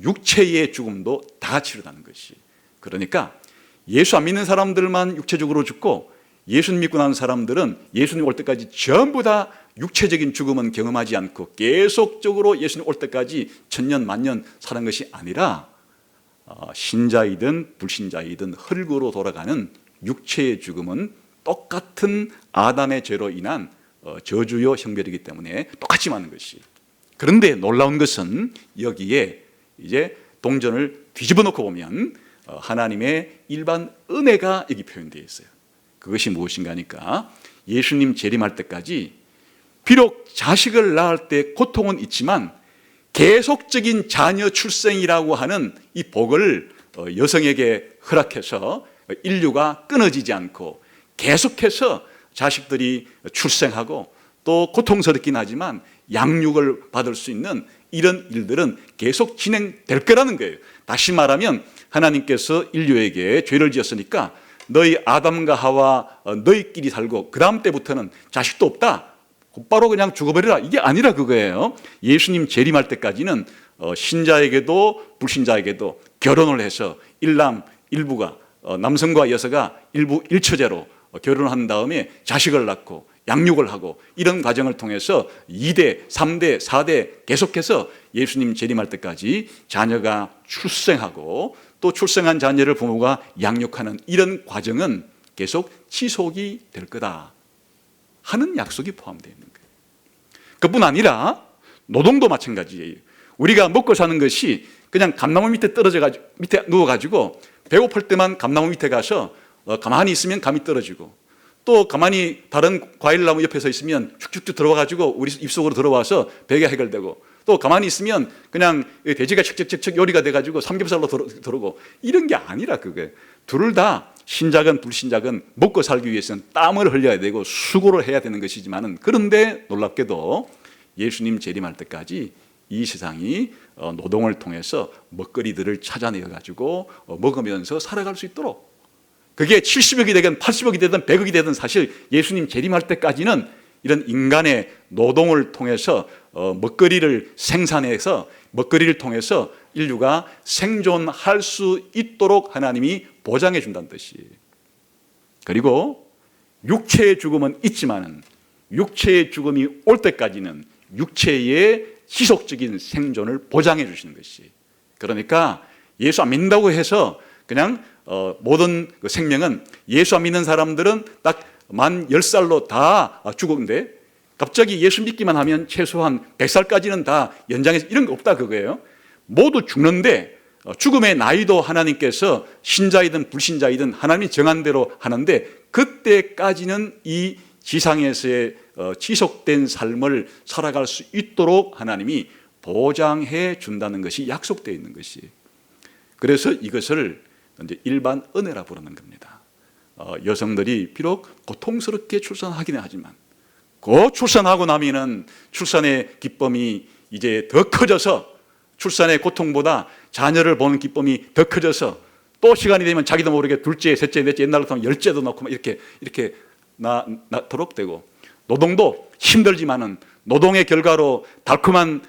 육체의 죽음도 다 같이 일어나는 것이. 그러니까 예수 안 믿는 사람들만 육체적으로 죽고 예수님 믿고 나는 사람들은 예수님 올 때까지 전부 다 육체적인 죽음은 경험하지 않고 계속적으로 예수님 올 때까지 천년 만년 사는 것이 아니라 신자이든 불신자이든 흙으로 돌아가는 육체의 죽음은 똑같은 아담의 죄로 인한 저주요 형벌이기 때문에 똑같이 맞는 것이. 그런데 놀라운 것은 여기에 이제 동전을 뒤집어 놓고 보면 하나님의 일반 은혜가 여기 표현되어 있어요. 그것이 무엇인가 하니까 예수님 재림할 때까지 비록 자식을 낳을 때 고통은 있지만 계속적인 자녀 출생이라고 하는 이 복을 여성에게 허락해서 인류가 끊어지지 않고 계속해서 자식들이 출생하고 또 고통스럽긴 하지만 양육을 받을 수 있는 이런 일들은 계속 진행될 거라는 거예요. 다시 말하면 하나님께서 인류에게 죄를 지었으니까 너희 아담과 하와 너희끼리 살고 그 다음 때부터는 자식도 없다, 곧바로 그냥 죽어버려라, 이게 아니라 그거예요. 예수님 재림할 때까지는 신자에게도 불신자에게도 결혼을 해서 일남 일부가 남성과 여성가 일부 일처제로 결혼한 다음에 자식을 낳고 양육을 하고 이런 과정을 통해서 2대, 3대, 4대 계속해서 예수님 재림할 때까지 자녀가 출생하고 또 출생한 자녀를 부모가 양육하는 이런 과정은 계속 지속이 될 거다 하는 약속이 포함되어 있는 거예요. 그뿐 아니라 노동도 마찬가지예요. 우리가 먹고 사는 것이 그냥 감나무 밑에 떨어져가지고 밑에 누워가지고 배고플 때만 감나무 밑에 가서 가만히 있으면 감이 떨어지고 또 가만히 다른 과일나무 옆에서 있으면 축축축 들어와가지고 우리 입속으로 들어와서 배가 해결되고 또 가만히 있으면 그냥 돼지가 척척척척 요리가 돼가지고 삼겹살로 들어오고 이런 게 아니라 그게 둘 다 신자건 불신자건 먹고 살기 위해서는 땀을 흘려야 되고 수고를 해야 되는 것이지만은 그런데 놀랍게도 예수님 재림할 때까지 이 세상이 노동을 통해서 먹거리들을 찾아내어 가지고 먹으면서 살아갈 수 있도록, 그게 70억이 되든 80억이 되든 100억이 되든 사실 예수님 재림할 때까지는 이런 인간의 노동을 통해서 먹거리를 생산해서 먹거리를 통해서 인류가 생존할 수 있도록 하나님이 보장해 준다는 뜻이에요. 그리고 육체의 죽음은 있지만은 육체의 죽음이 올 때까지는 육체의 지속적인 생존을 보장해 주시는 것이. 그러니까 예수 안 믿는다고 해서 그냥 모든 그 생명은, 예수 안 믿는 사람들은 딱 만 10살로 다 죽었는데 갑자기 예수 믿기만 하면 최소한 100살까지는 다 연장해서 이런 거 없다 그거예요. 모두 죽는데 죽음의 나이도 하나님께서 신자이든 불신자이든 하나님이 정한 대로 하는데 그때까지는 이 지상에서의 지속된 삶을 살아갈 수 있도록 하나님이 보장해 준다는 것이 약속되어 있는 것이. 그래서 이것을 이제 일반 은혜라 부르는 겁니다. 여성들이 비록 고통스럽게 출산하기는 하지만 그 출산하고 나면은 출산의 기쁨이 이제 더 커져서 출산의 고통보다 자녀를 보는 기쁨이 더 커져서 또 시간이 되면 자기도 모르게 둘째, 셋째, 넷째, 옛날로 하면 열째도 넣고 이렇게 낳도록 되고, 노동도 힘들지만은 노동의 결과로 달콤한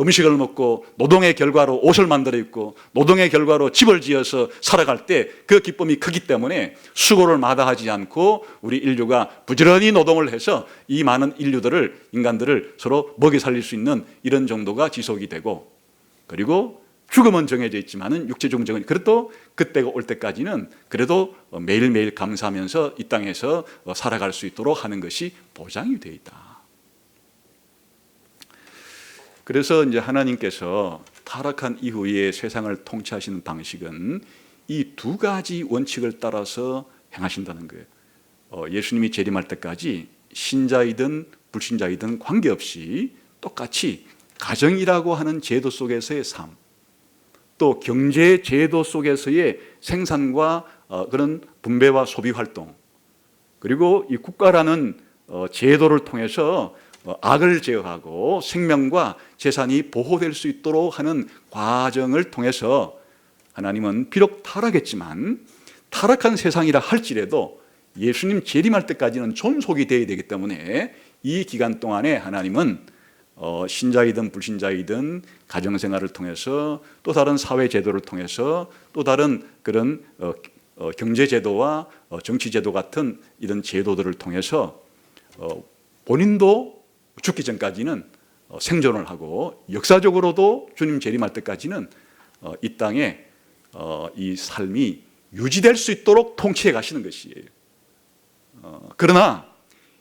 음식을 먹고 노동의 결과로 옷을 만들어 입고 노동의 결과로 집을 지어서 살아갈 때 그 기쁨이 크기 때문에 수고를 마다하지 않고 우리 인류가 부지런히 노동을 해서 이 많은 인간들을 서로 먹여 살릴 수 있는 이런 정도가 지속이 되고, 그리고 죽음은 정해져 있지만은 육체적 정은 그래도 그때가 올 때까지는 그래도 매일매일 감사하면서 이 땅에서 살아갈 수 있도록 하는 것이 보장이 되어 있다. 그래서 이제 하나님께서 타락한 이후에 세상을 통치하시는 방식은 이 두 가지 원칙을 따라서 행하신다는 거예요. 예수님이 재림할 때까지 신자이든 불신자이든 관계없이 똑같이 가정이라고 하는 제도 속에서의 삶, 또 경제 제도 속에서의 생산과 그런 분배와 소비 활동, 그리고 이 국가라는 제도를 통해서 악을 제어하고 생명과 재산이 보호될 수 있도록 하는 과정을 통해서 하나님은 비록 타락했지만 타락한 세상이라 할지라도 예수님 재림할 때까지는 존속이 되어야 되기 때문에 이 기간 동안에 하나님은 신자이든 불신자이든 가정생활을 통해서 또 다른 사회제도를 통해서 또 다른 그런 경제제도와 정치제도 같은 이런 제도들을 통해서 본인도 죽기 전까지는 생존을 하고 역사적으로도 주님 재림할 때까지는 이 땅에 이 삶이 유지될 수 있도록 통치해 가시는 것이에요. 그러나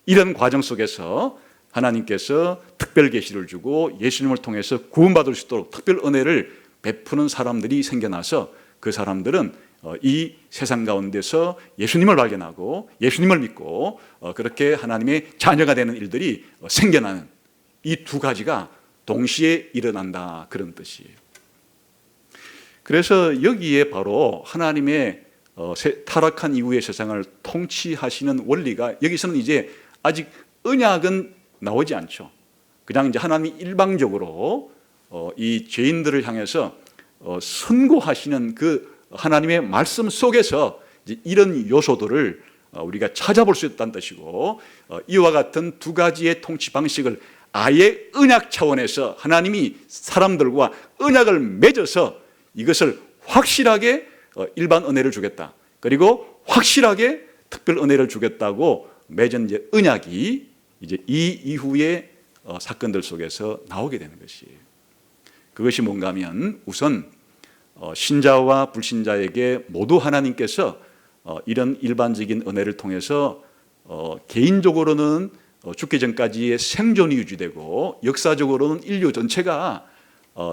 이런 과정 속에서 하나님께서 특별 계시를 주고 예수님을 통해서 구원받을 수 있도록 특별 은혜를 베푸는 사람들이 생겨나서 그 사람들은 이 세상 가운데서 예수님을 발견하고 예수님을 믿고 그렇게 하나님의 자녀가 되는 일들이 생겨나는 이 두 가지가 동시에 일어난다, 그런 뜻이에요. 그래서 여기에 바로 하나님의 타락한 이후의 세상을 통치하시는 원리가, 여기서는 이제 아직 언약은 나오지 않죠. 그냥 이제 하나님이 일방적으로 이 죄인들을 향해서 선고하시는 그 하나님의 말씀 속에서 이제 이런 요소들을 우리가 찾아볼 수 있다는 뜻이고, 이와 같은 두 가지의 통치 방식을 아예 언약 차원에서 하나님이 사람들과 언약을 맺어서 이것을 확실하게 일반 은혜를 주겠다, 그리고 확실하게 특별 은혜를 주겠다고 맺은 이제 언약이 이제 이 이후의 사건들 속에서 나오게 되는 것이에요. 그것이 뭔가 하면 우선 신자와 불신자에게 모두 하나님께서 이런 일반적인 은혜를 통해서 개인적으로는 죽기 전까지의 생존이 유지되고 역사적으로는 인류 전체가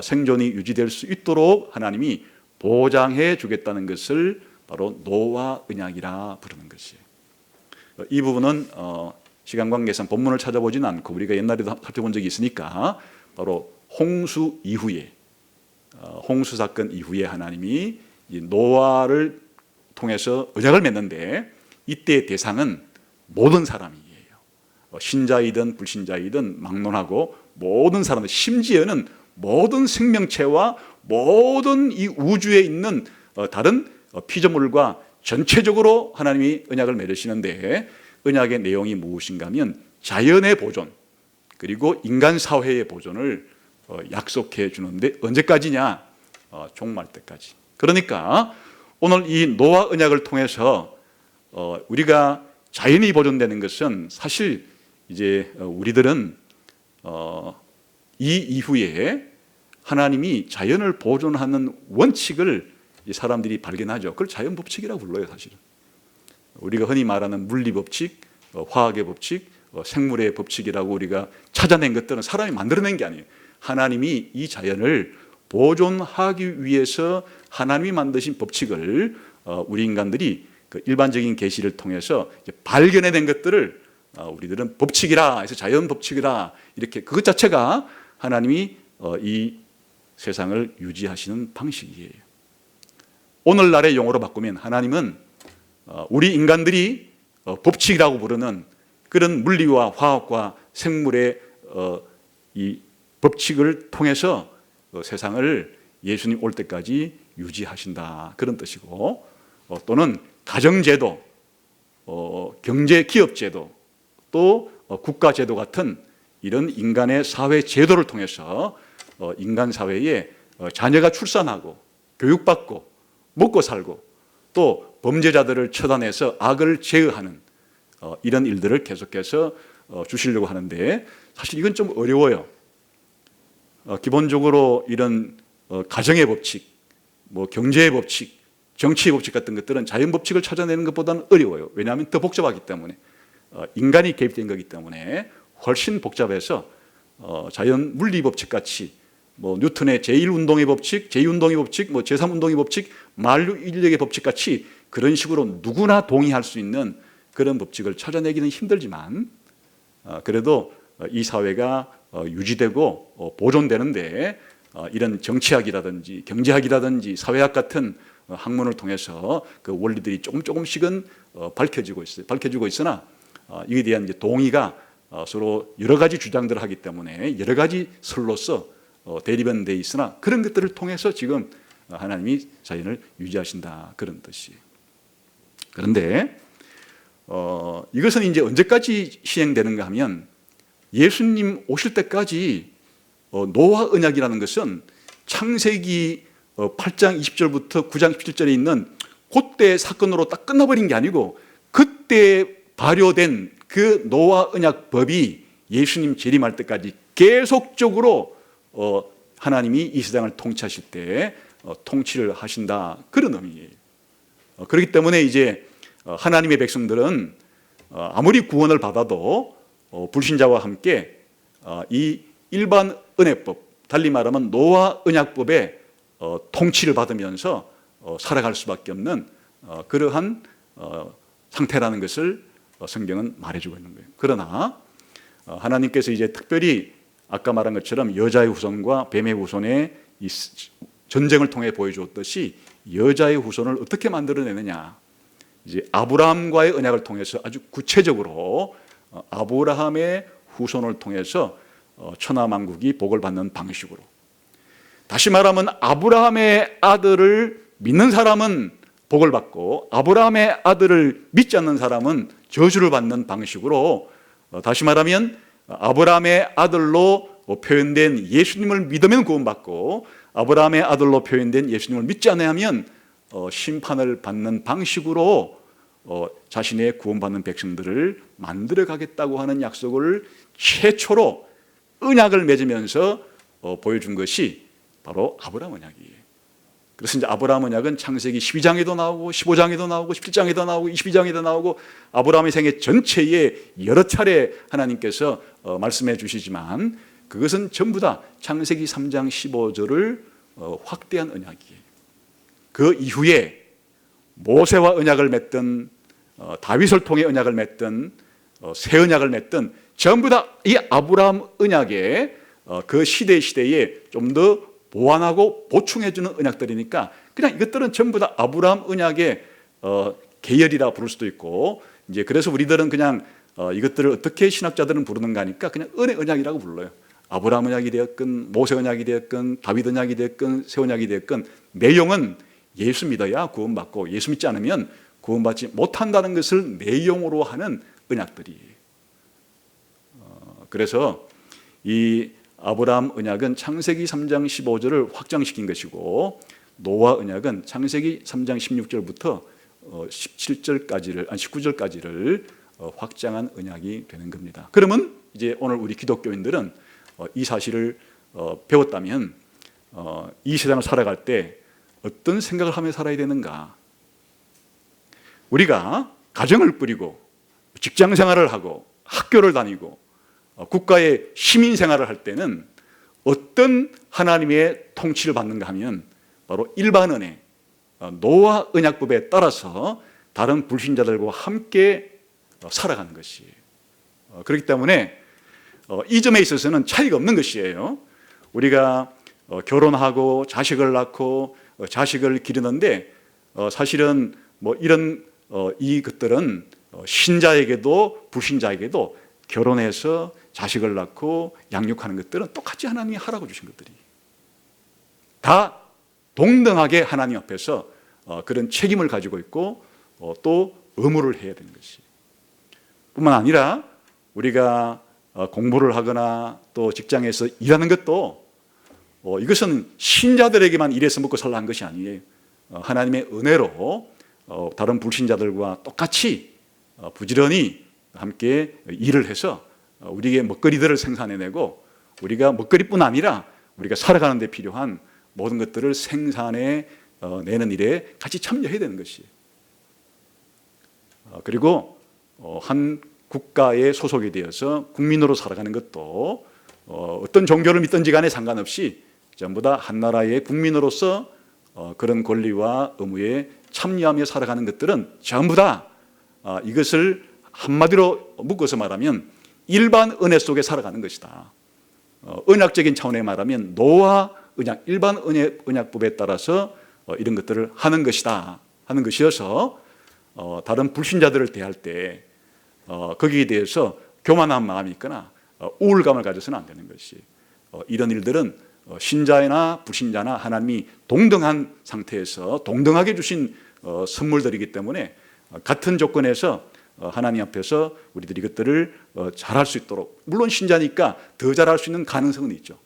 생존이 유지될 수 있도록 하나님이 보장해 주겠다는 것을 바로 노아 언약이라 부르는 것이에요. 이 부분은 시간 관계상 본문을 찾아보지는 않고 우리가 옛날에도 살펴본 적이 있으니까 바로 홍수 이후에, 홍수 사건 이후에 하나님이 이 노아를 통해서 언약을 맺는데 이때의 대상은 모든 사람이에요. 신자이든 불신자이든 막론하고 모든 사람들, 심지어는 모든 생명체와 모든 이 우주에 있는 다른 피조물과 전체적으로 하나님이 언약을 맺으시는데, 언약의 내용이 무엇인가 하면 자연의 보존 그리고 인간 사회의 보존을 약속해 주는데, 언제까지냐? 종말 때까지. 그러니까 오늘 이 노아 언약을 통해서 우리가 자연이 보존되는 것은 사실 이제 우리들은 이 이후에 하나님이 자연을 보존하는 원칙을 사람들이 발견하죠. 그걸 자연 법칙이라고 불러요, 사실은. 우리가 흔히 말하는 물리 법칙, 화학의 법칙, 생물의 법칙이라고 우리가 찾아낸 것들은 사람이 만들어낸 게 아니에요. 하나님이 이 자연을 보존하기 위해서 하나님이 만드신 법칙을 우리 인간들이 그 일반적인 계시를 통해서 발견해낸 것들을 우리들은 법칙이라 해서 자연 법칙이라, 이렇게 그것 자체가 하나님이 이 세상을 유지하시는 방식이에요. 오늘날의 용어로 바꾸면 하나님은 우리 인간들이 법칙이라고 부르는 그런 물리와 화학과 생물의 이 법칙을 통해서 세상을 예수님 올 때까지 유지하신다, 그런 뜻이고, 또는 가정제도, 경제기업제도, 또 국가제도 같은 이런 인간의 사회제도를 통해서 인간 사회에 자녀가 출산하고 교육받고 먹고 살고 또 범죄자들을 처단해서 악을 제어하는 이런 일들을 계속해서 주시려고 하는데 사실 이건 좀 어려워요. 기본적으로 이런 가정의 법칙, 뭐 경제의 법칙, 정치의 법칙 같은 것들은 자연 법칙을 찾아내는 것보다는 어려워요. 왜냐하면 더 복잡하기 때문에 인간이 개입된 거기 때문에 훨씬 복잡해서 자연 물리 법칙 같이 뭐 뉴턴의 제1운동의 법칙, 제2운동의 법칙, 뭐 제3운동의 법칙, 만류 인력의 법칙 같이 그런 식으로 누구나 동의할 수 있는 그런 법칙을 찾아내기는 힘들지만 그래도 이 사회가 유지되고 보존되는데 이런 정치학이라든지 경제학이라든지 사회학 같은 학문을 통해서 그 원리들이 조금씩은 밝혀지고 있으나 이에 대한 이제 동의가 서로 여러 가지 주장들을 하기 때문에 여러 가지 설로서 대립은 돼 있으나 그런 것들을 통해서 지금 하나님이 자연을 유지하신다 그런 뜻이. 그런데 이것은 이제 언제까지 시행되는가 하면 예수님 오실 때까지 노아 언약이라는 것은 창세기 8장 20절부터 9장 17절에 있는 그때 사건으로 딱 끝나버린 게 아니고 그때 발효된 그 노아 언약법이 예수님 재림할 때까지 계속적으로 하나님이 이 세상을 통치하실 때 통치를 하신다 그런 의미예요. 그렇기 때문에 이제 하나님의 백성들은 아무리 구원을 받아도 불신자와 함께 이 일반 은혜법, 달리 말하면 노아 언약법의 통치를 받으면서 살아갈 수밖에 없는 그러한 상태라는 것을 성경은 말해주고 있는 거예요. 그러나 하나님께서 이제 특별히 아까 말한 것처럼 여자의 후손과 뱀의 후손의 이 전쟁을 통해 보여주었듯이 여자의 후손을 어떻게 만들어내느냐, 이제 아브라함과의 언약을 통해서 아주 구체적으로 아브라함의 후손을 통해서 천하만국이 복을 받는 방식으로, 다시 말하면 아브라함의 아들을 믿는 사람은 복을 받고 아브라함의 아들을 믿지 않는 사람은 저주를 받는 방식으로, 다시 말하면 아브라함의 아들로 표현된 예수님을 믿으면 구원받고 아브라함의 아들로 표현된 예수님을 믿지 않으면 심판을 받는 방식으로 자신의 구원받는 백성들을 만들어 가겠다고 하는 약속을 최초로 언약을 맺으면서 보여준 것이 바로 아브라함 언약이에요. 그래서 이제 아브라함 언약은 창세기 12장에도 나오고 15장에도 나오고 17장에도 나오고 22장에도 나오고 아브라함의 생애 전체에 여러 차례 하나님께서 말씀해 주시지만 그것은 전부 다 창세기 3장 15절을 확대한 언약이에요. 그 이후에 모세와 언약을 맺든 다윗을 통해 언약을 맺든 새 언약을 맺든 전부 다 이 아브라함 언약의 그 시대에 좀 더 보완하고 보충해주는 언약들이니까 그냥 이것들은 전부 다 아브라함 언약의 계열이라 부를 수도 있고, 이제 그래서 우리들은 그냥 이것들을 어떻게 신학자들은 부르는가 하니까 그냥 은혜 언약이라고 불러요. 아브라함 언약이 되었건 모세 언약이 되었건 다윗 언약이 되었건 새 언약이 되었건 내용은 예수 믿어야 구원받고 예수 믿지 않으면 구원받지 못한다는 것을 내용으로 하는 언약들이에요. 그래서 이 아브라함 언약은 창세기 3장 15절을 확장시킨 것이고 노아 언약은 창세기 3장 16절부터 19절까지를 확장한 언약이 되는 겁니다. 그러면 이제 오늘 우리 기독교인들은 이 사실을 배웠다면 이 세상을 살아갈 때 어떤 생각을 하며 살아야 되는가? 우리가 가정을 꾸리고 직장 생활을 하고 학교를 다니고 국가의 시민 생활을 할 때는 어떤 하나님의 통치를 받는가 하면 바로 일반 은혜, 노아 언약법에 따라서 다른 불신자들과 함께 살아가는 것이에요. 그렇기 때문에 이 점에 있어서는 차이가 없는 것이에요. 우리가 결혼하고 자식을 낳고 자식을 기르는데 사실은 뭐 이런 이것들은 신자에게도 불신자에게도 결혼해서 자식을 낳고 양육하는 것들은 똑같이 하나님이 하라고 주신 것들이 다 동등하게 하나님 앞에서 그런 책임을 가지고 있고 또 의무를 해야 되는 것이 뿐만 아니라 우리가 공부를 하거나 또 직장에서 일하는 것도 이것은 신자들에게만 일해서 먹고 살라 한 것이 아니에요. 하나님의 은혜로 다른 불신자들과 똑같이 부지런히 함께 일을 해서 우리에게 먹거리들을 생산해내고, 우리가 먹거리뿐 아니라 우리가 살아가는 데 필요한 모든 것들을 생산해 내는 일에 같이 참여해야 되는 것이에요. 그리고 한 국가에 소속이 되어서 국민으로 살아가는 것도 어떤 종교를 믿든지 간에 상관없이 전부 다 한 나라의 국민으로서 그런 권리와 의무에 참여하며 살아가는 것들은 전부 다 이것을 한마디로 묶어서 말하면 일반 은혜 속에 살아가는 것이다. 언약적인 차원에 말하면 노아 언약, 일반 언약법에 따라서 이런 것들을 하는 것이다 하는 것이어서 다른 불신자들을 대할 때 거기에 대해서 교만한 마음이 있거나 우울감을 가져서는 안 되는 것이, 이런 일들은 신자나 불신자나 하나님이 동등한 상태에서 동등하게 주신 선물들이기 때문에 같은 조건에서 하나님 앞에서 우리들이 이것들을 잘할 수 있도록, 물론 신자니까 더 잘할 수 있는 가능성은 있죠.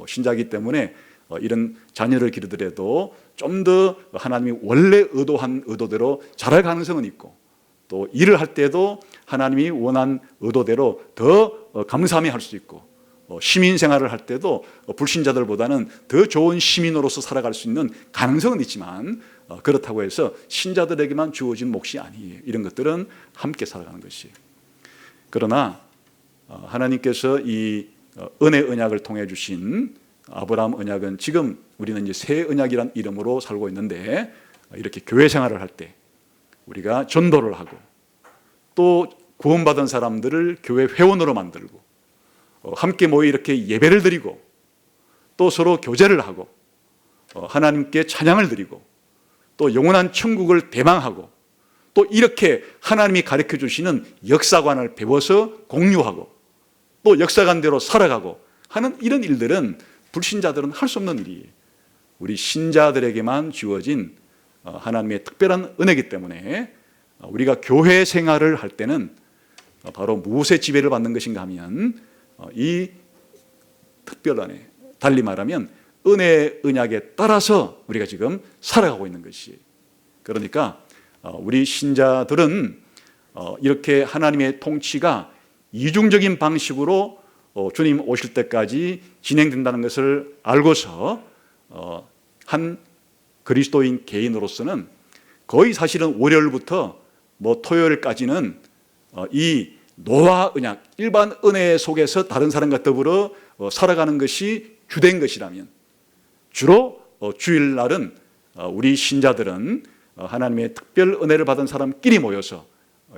신자이기 때문에 이런 자녀를 기르더라도 좀 더 하나님이 원래 의도한 의도대로 잘할 가능성은 있고, 또 일을 할 때도 하나님이 원한 의도대로 더 감사하며 할 수 있고, 시민 생활을 할 때도 불신자들보다는 더 좋은 시민으로서 살아갈 수 있는 가능성은 있지만, 그렇다고 해서 신자들에게만 주어진 몫이 아니에요. 이런 것들은 함께 살아가는 것이에요. 그러나 하나님께서 이 은혜 언약을 통해 주신 아브라함 언약은 지금 우리는 이제 새 언약이란 이름으로 살고 있는데, 이렇게 교회 생활을 할 때 우리가 전도를 하고, 또 구원받은 사람들을 교회 회원으로 만들고, 함께 모여 이렇게 예배를 드리고, 또 서로 교제를 하고, 하나님께 찬양을 드리고, 또 영원한 천국을 대망하고, 또 이렇게 하나님이 가르쳐 주시는 역사관을 배워서 공유하고, 또 역사관대로 살아가고 하는 이런 일들은 불신자들은 할 수 없는 일이에요. 우리 신자들에게만 주어진 하나님의 특별한 은혜이기 때문에 우리가 교회 생활을 할 때는 바로 무엇의 지배를 받는 것인가 하면 이 특별한 은혜, 달리 말하면 은혜 언약에 따라서 우리가 지금 살아가고 있는 것이에요. 그러니까 우리 신자들은 이렇게 하나님의 통치가 이중적인 방식으로 주님 오실 때까지 진행된다는 것을 알고서 한 그리스도인 개인으로서는 거의 사실은 월요일부터 토요일까지는 이 노아 언약, 일반 은혜 속에서 다른 사람과 더불어 살아가는 것이 주된 것이라면, 주로 주일날은 우리 신자들은 하나님의 특별 은혜를 받은 사람끼리 모여서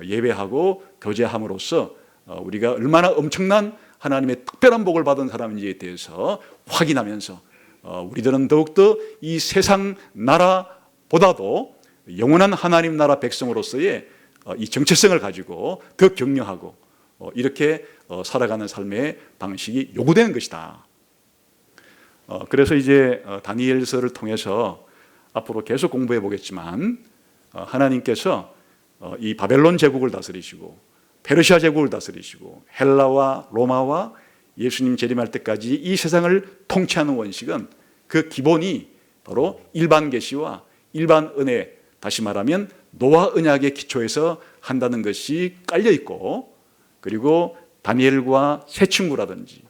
예배하고 교제함으로써 우리가 얼마나 엄청난 하나님의 특별한 복을 받은 사람인지에 대해서 확인하면서 우리들은 더욱더 이 세상 나라보다도 영원한 하나님 나라 백성으로서의 이 정체성을 가지고 더 격려하고 이렇게 살아가는 삶의 방식이 요구되는 것이다. 그래서 이제 다니엘서를 통해서 앞으로 계속 공부해 보겠지만, 하나님께서 이 바벨론 제국을 다스리시고 페르시아 제국을 다스리시고 헬라와 로마와 예수님 재림할 때까지 이 세상을 통치하는 원칙은 그 기본이 바로 일반 계시와 일반 은혜, 다시 말하면 노아 언약의 기초에서 한다는 것이 깔려 있고, 그리고 다니엘과 새 친구라든지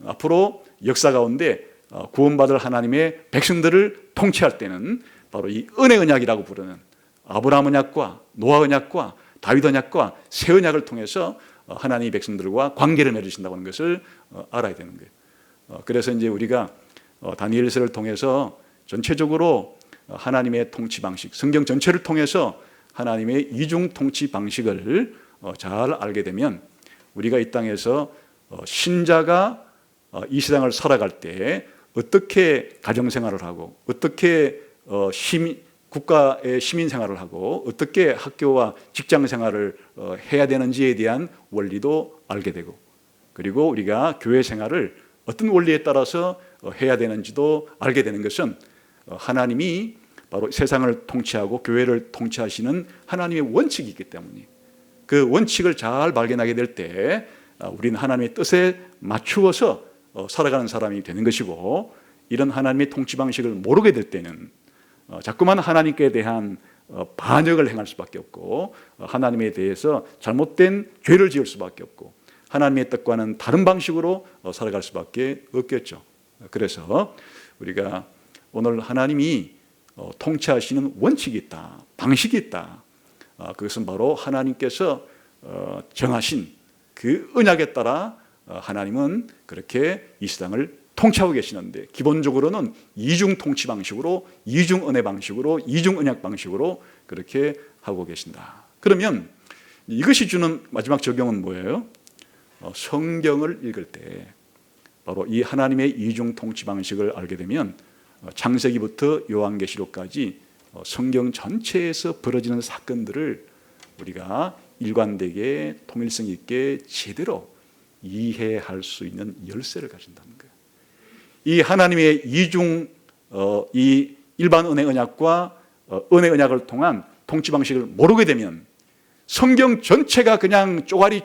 앞으로 역사 가운데 구원받을 하나님의 백성들을 통치할 때는 바로 이 은혜 언약이라고 부르는 아브라함 언약과 노아 언약과 다윗 언약과 새 언약을 통해서 하나님의 백성들과 관계를 맺으신다고 하는 것을 알아야 되는 거예요. 그래서 이제 우리가 다니엘서를 통해서 전체적으로 하나님의 통치 방식, 성경 전체를 통해서 하나님의 이중 통치 방식을 잘 알게 되면, 우리가 이 땅에서 신자가 이 세상을 살아갈 때 어떻게 가정생활을 하고, 어떻게 국가의 시민 생활을 하고, 어떻게 학교와 직장 생활을 해야 되는지에 대한 원리도 알게 되고, 그리고 우리가 교회 생활을 어떤 원리에 따라서 해야 되는지도 알게 되는 것은 하나님이 바로 세상을 통치하고 교회를 통치하시는 하나님의 원칙이 있기 때문에, 그 원칙을 잘 발견하게 될 때 우리는 하나님의 뜻에 맞추어서 살아가는 사람이 되는 것이고, 이런 하나님의 통치 방식을 모르게 될 때는 자꾸만 하나님께 대한 반역을 행할 수밖에 없고 하나님에 대해서 잘못된 죄를 지을 수밖에 없고 하나님의 뜻과는 다른 방식으로 살아갈 수밖에 없겠죠. 그래서 우리가 오늘 하나님이 통치하시는 원칙이 있다, 방식이 있다. 그것은 바로 하나님께서 정하신 그 언약에 따라 하나님은 그렇게 이 세상을 통치하고 계시는데 기본적으로는 이중 통치 방식으로, 이중 은혜 방식으로, 이중 언약 방식으로 그렇게 하고 계신다. 그러면 이것이 주는 마지막 적용은 뭐예요? 성경을 읽을 때 바로 이 하나님의 이중 통치 방식을 알게 되면 창세기부터 요한계시록까지 성경 전체에서 벌어지는 사건들을 우리가 일관되게 통일성 있게 제대로 이해할 수 있는 열쇠를 가진다는 거예요. 이 하나님의 이중 이 일반 은혜 언약과 은혜 언약을 통한 통치 방식을 모르게 되면 성경 전체가 그냥 쪼가리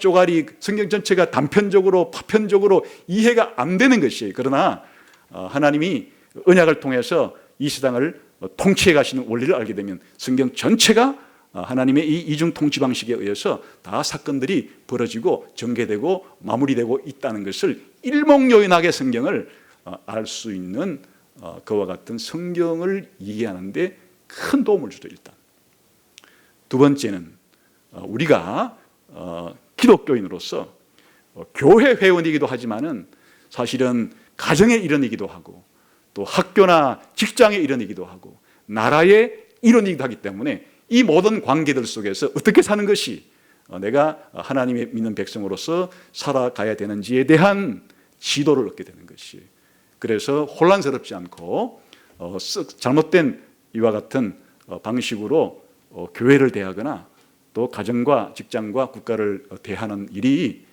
성경 전체가 단편적으로 파편적으로 이해가 안 되는 것이에요. 그러나 하나님이 언약을 통해서 이 세상을 통치해 가시는 원리를 알게 되면 성경 전체가 하나님의 이 이중 통치 방식에 의해서 다 사건들이 벌어지고 전개되고 마무리되고 있다는 것을 일목요연하게 성경을 알 수 있는 그와 같은 성경을 이해하는데 큰 도움을 주죠. 일단 두 번째는 우리가 기독교인으로서 교회 회원이기도 하지만은 사실은 가정의 일원이기도 하고 또 학교나 직장의 일원이기도 하고 나라의 일원이기도 하기 때문에 이 모든 관계들 속에서 어떻게 사는 것이 내가 하나님의 믿는 백성으로서 살아가야 되는지에 대한 지도를 얻게 되는 것이, 그래서 혼란스럽지 않고 잘못된 이와 같은 방식으로 교회를 대하거나 또 가정과 직장과 국가를 대하는 일이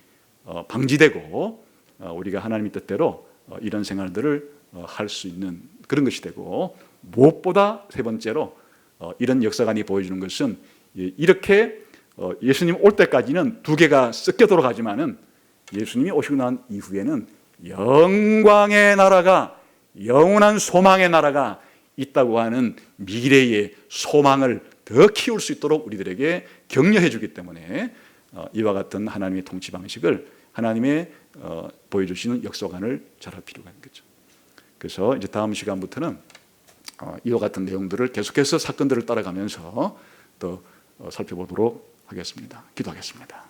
방지되고 우리가 하나님의 뜻대로 이런 생활들을 할 수 있는 그런 것이 되고, 무엇보다 세 번째로 이런 역사관이 보여주는 것은 이렇게 예수님 올 때까지는 두 개가 섞여 돌아가지만은 예수님이 오시고 난 이후에는 영광의 나라가, 영원한 소망의 나라가 있다고 하는 미래의 소망을 더 키울 수 있도록 우리들에게 격려해 주기 때문에 이와 같은 하나님의 통치 방식을 하나님의 보여주시는 역사관을 잘할 필요가 있는 거죠. 그래서 이제 다음 시간부터는 이와 같은 내용들을 계속해서 사건들을 따라가면서 또 살펴보도록 하겠습니다. 기도하겠습니다.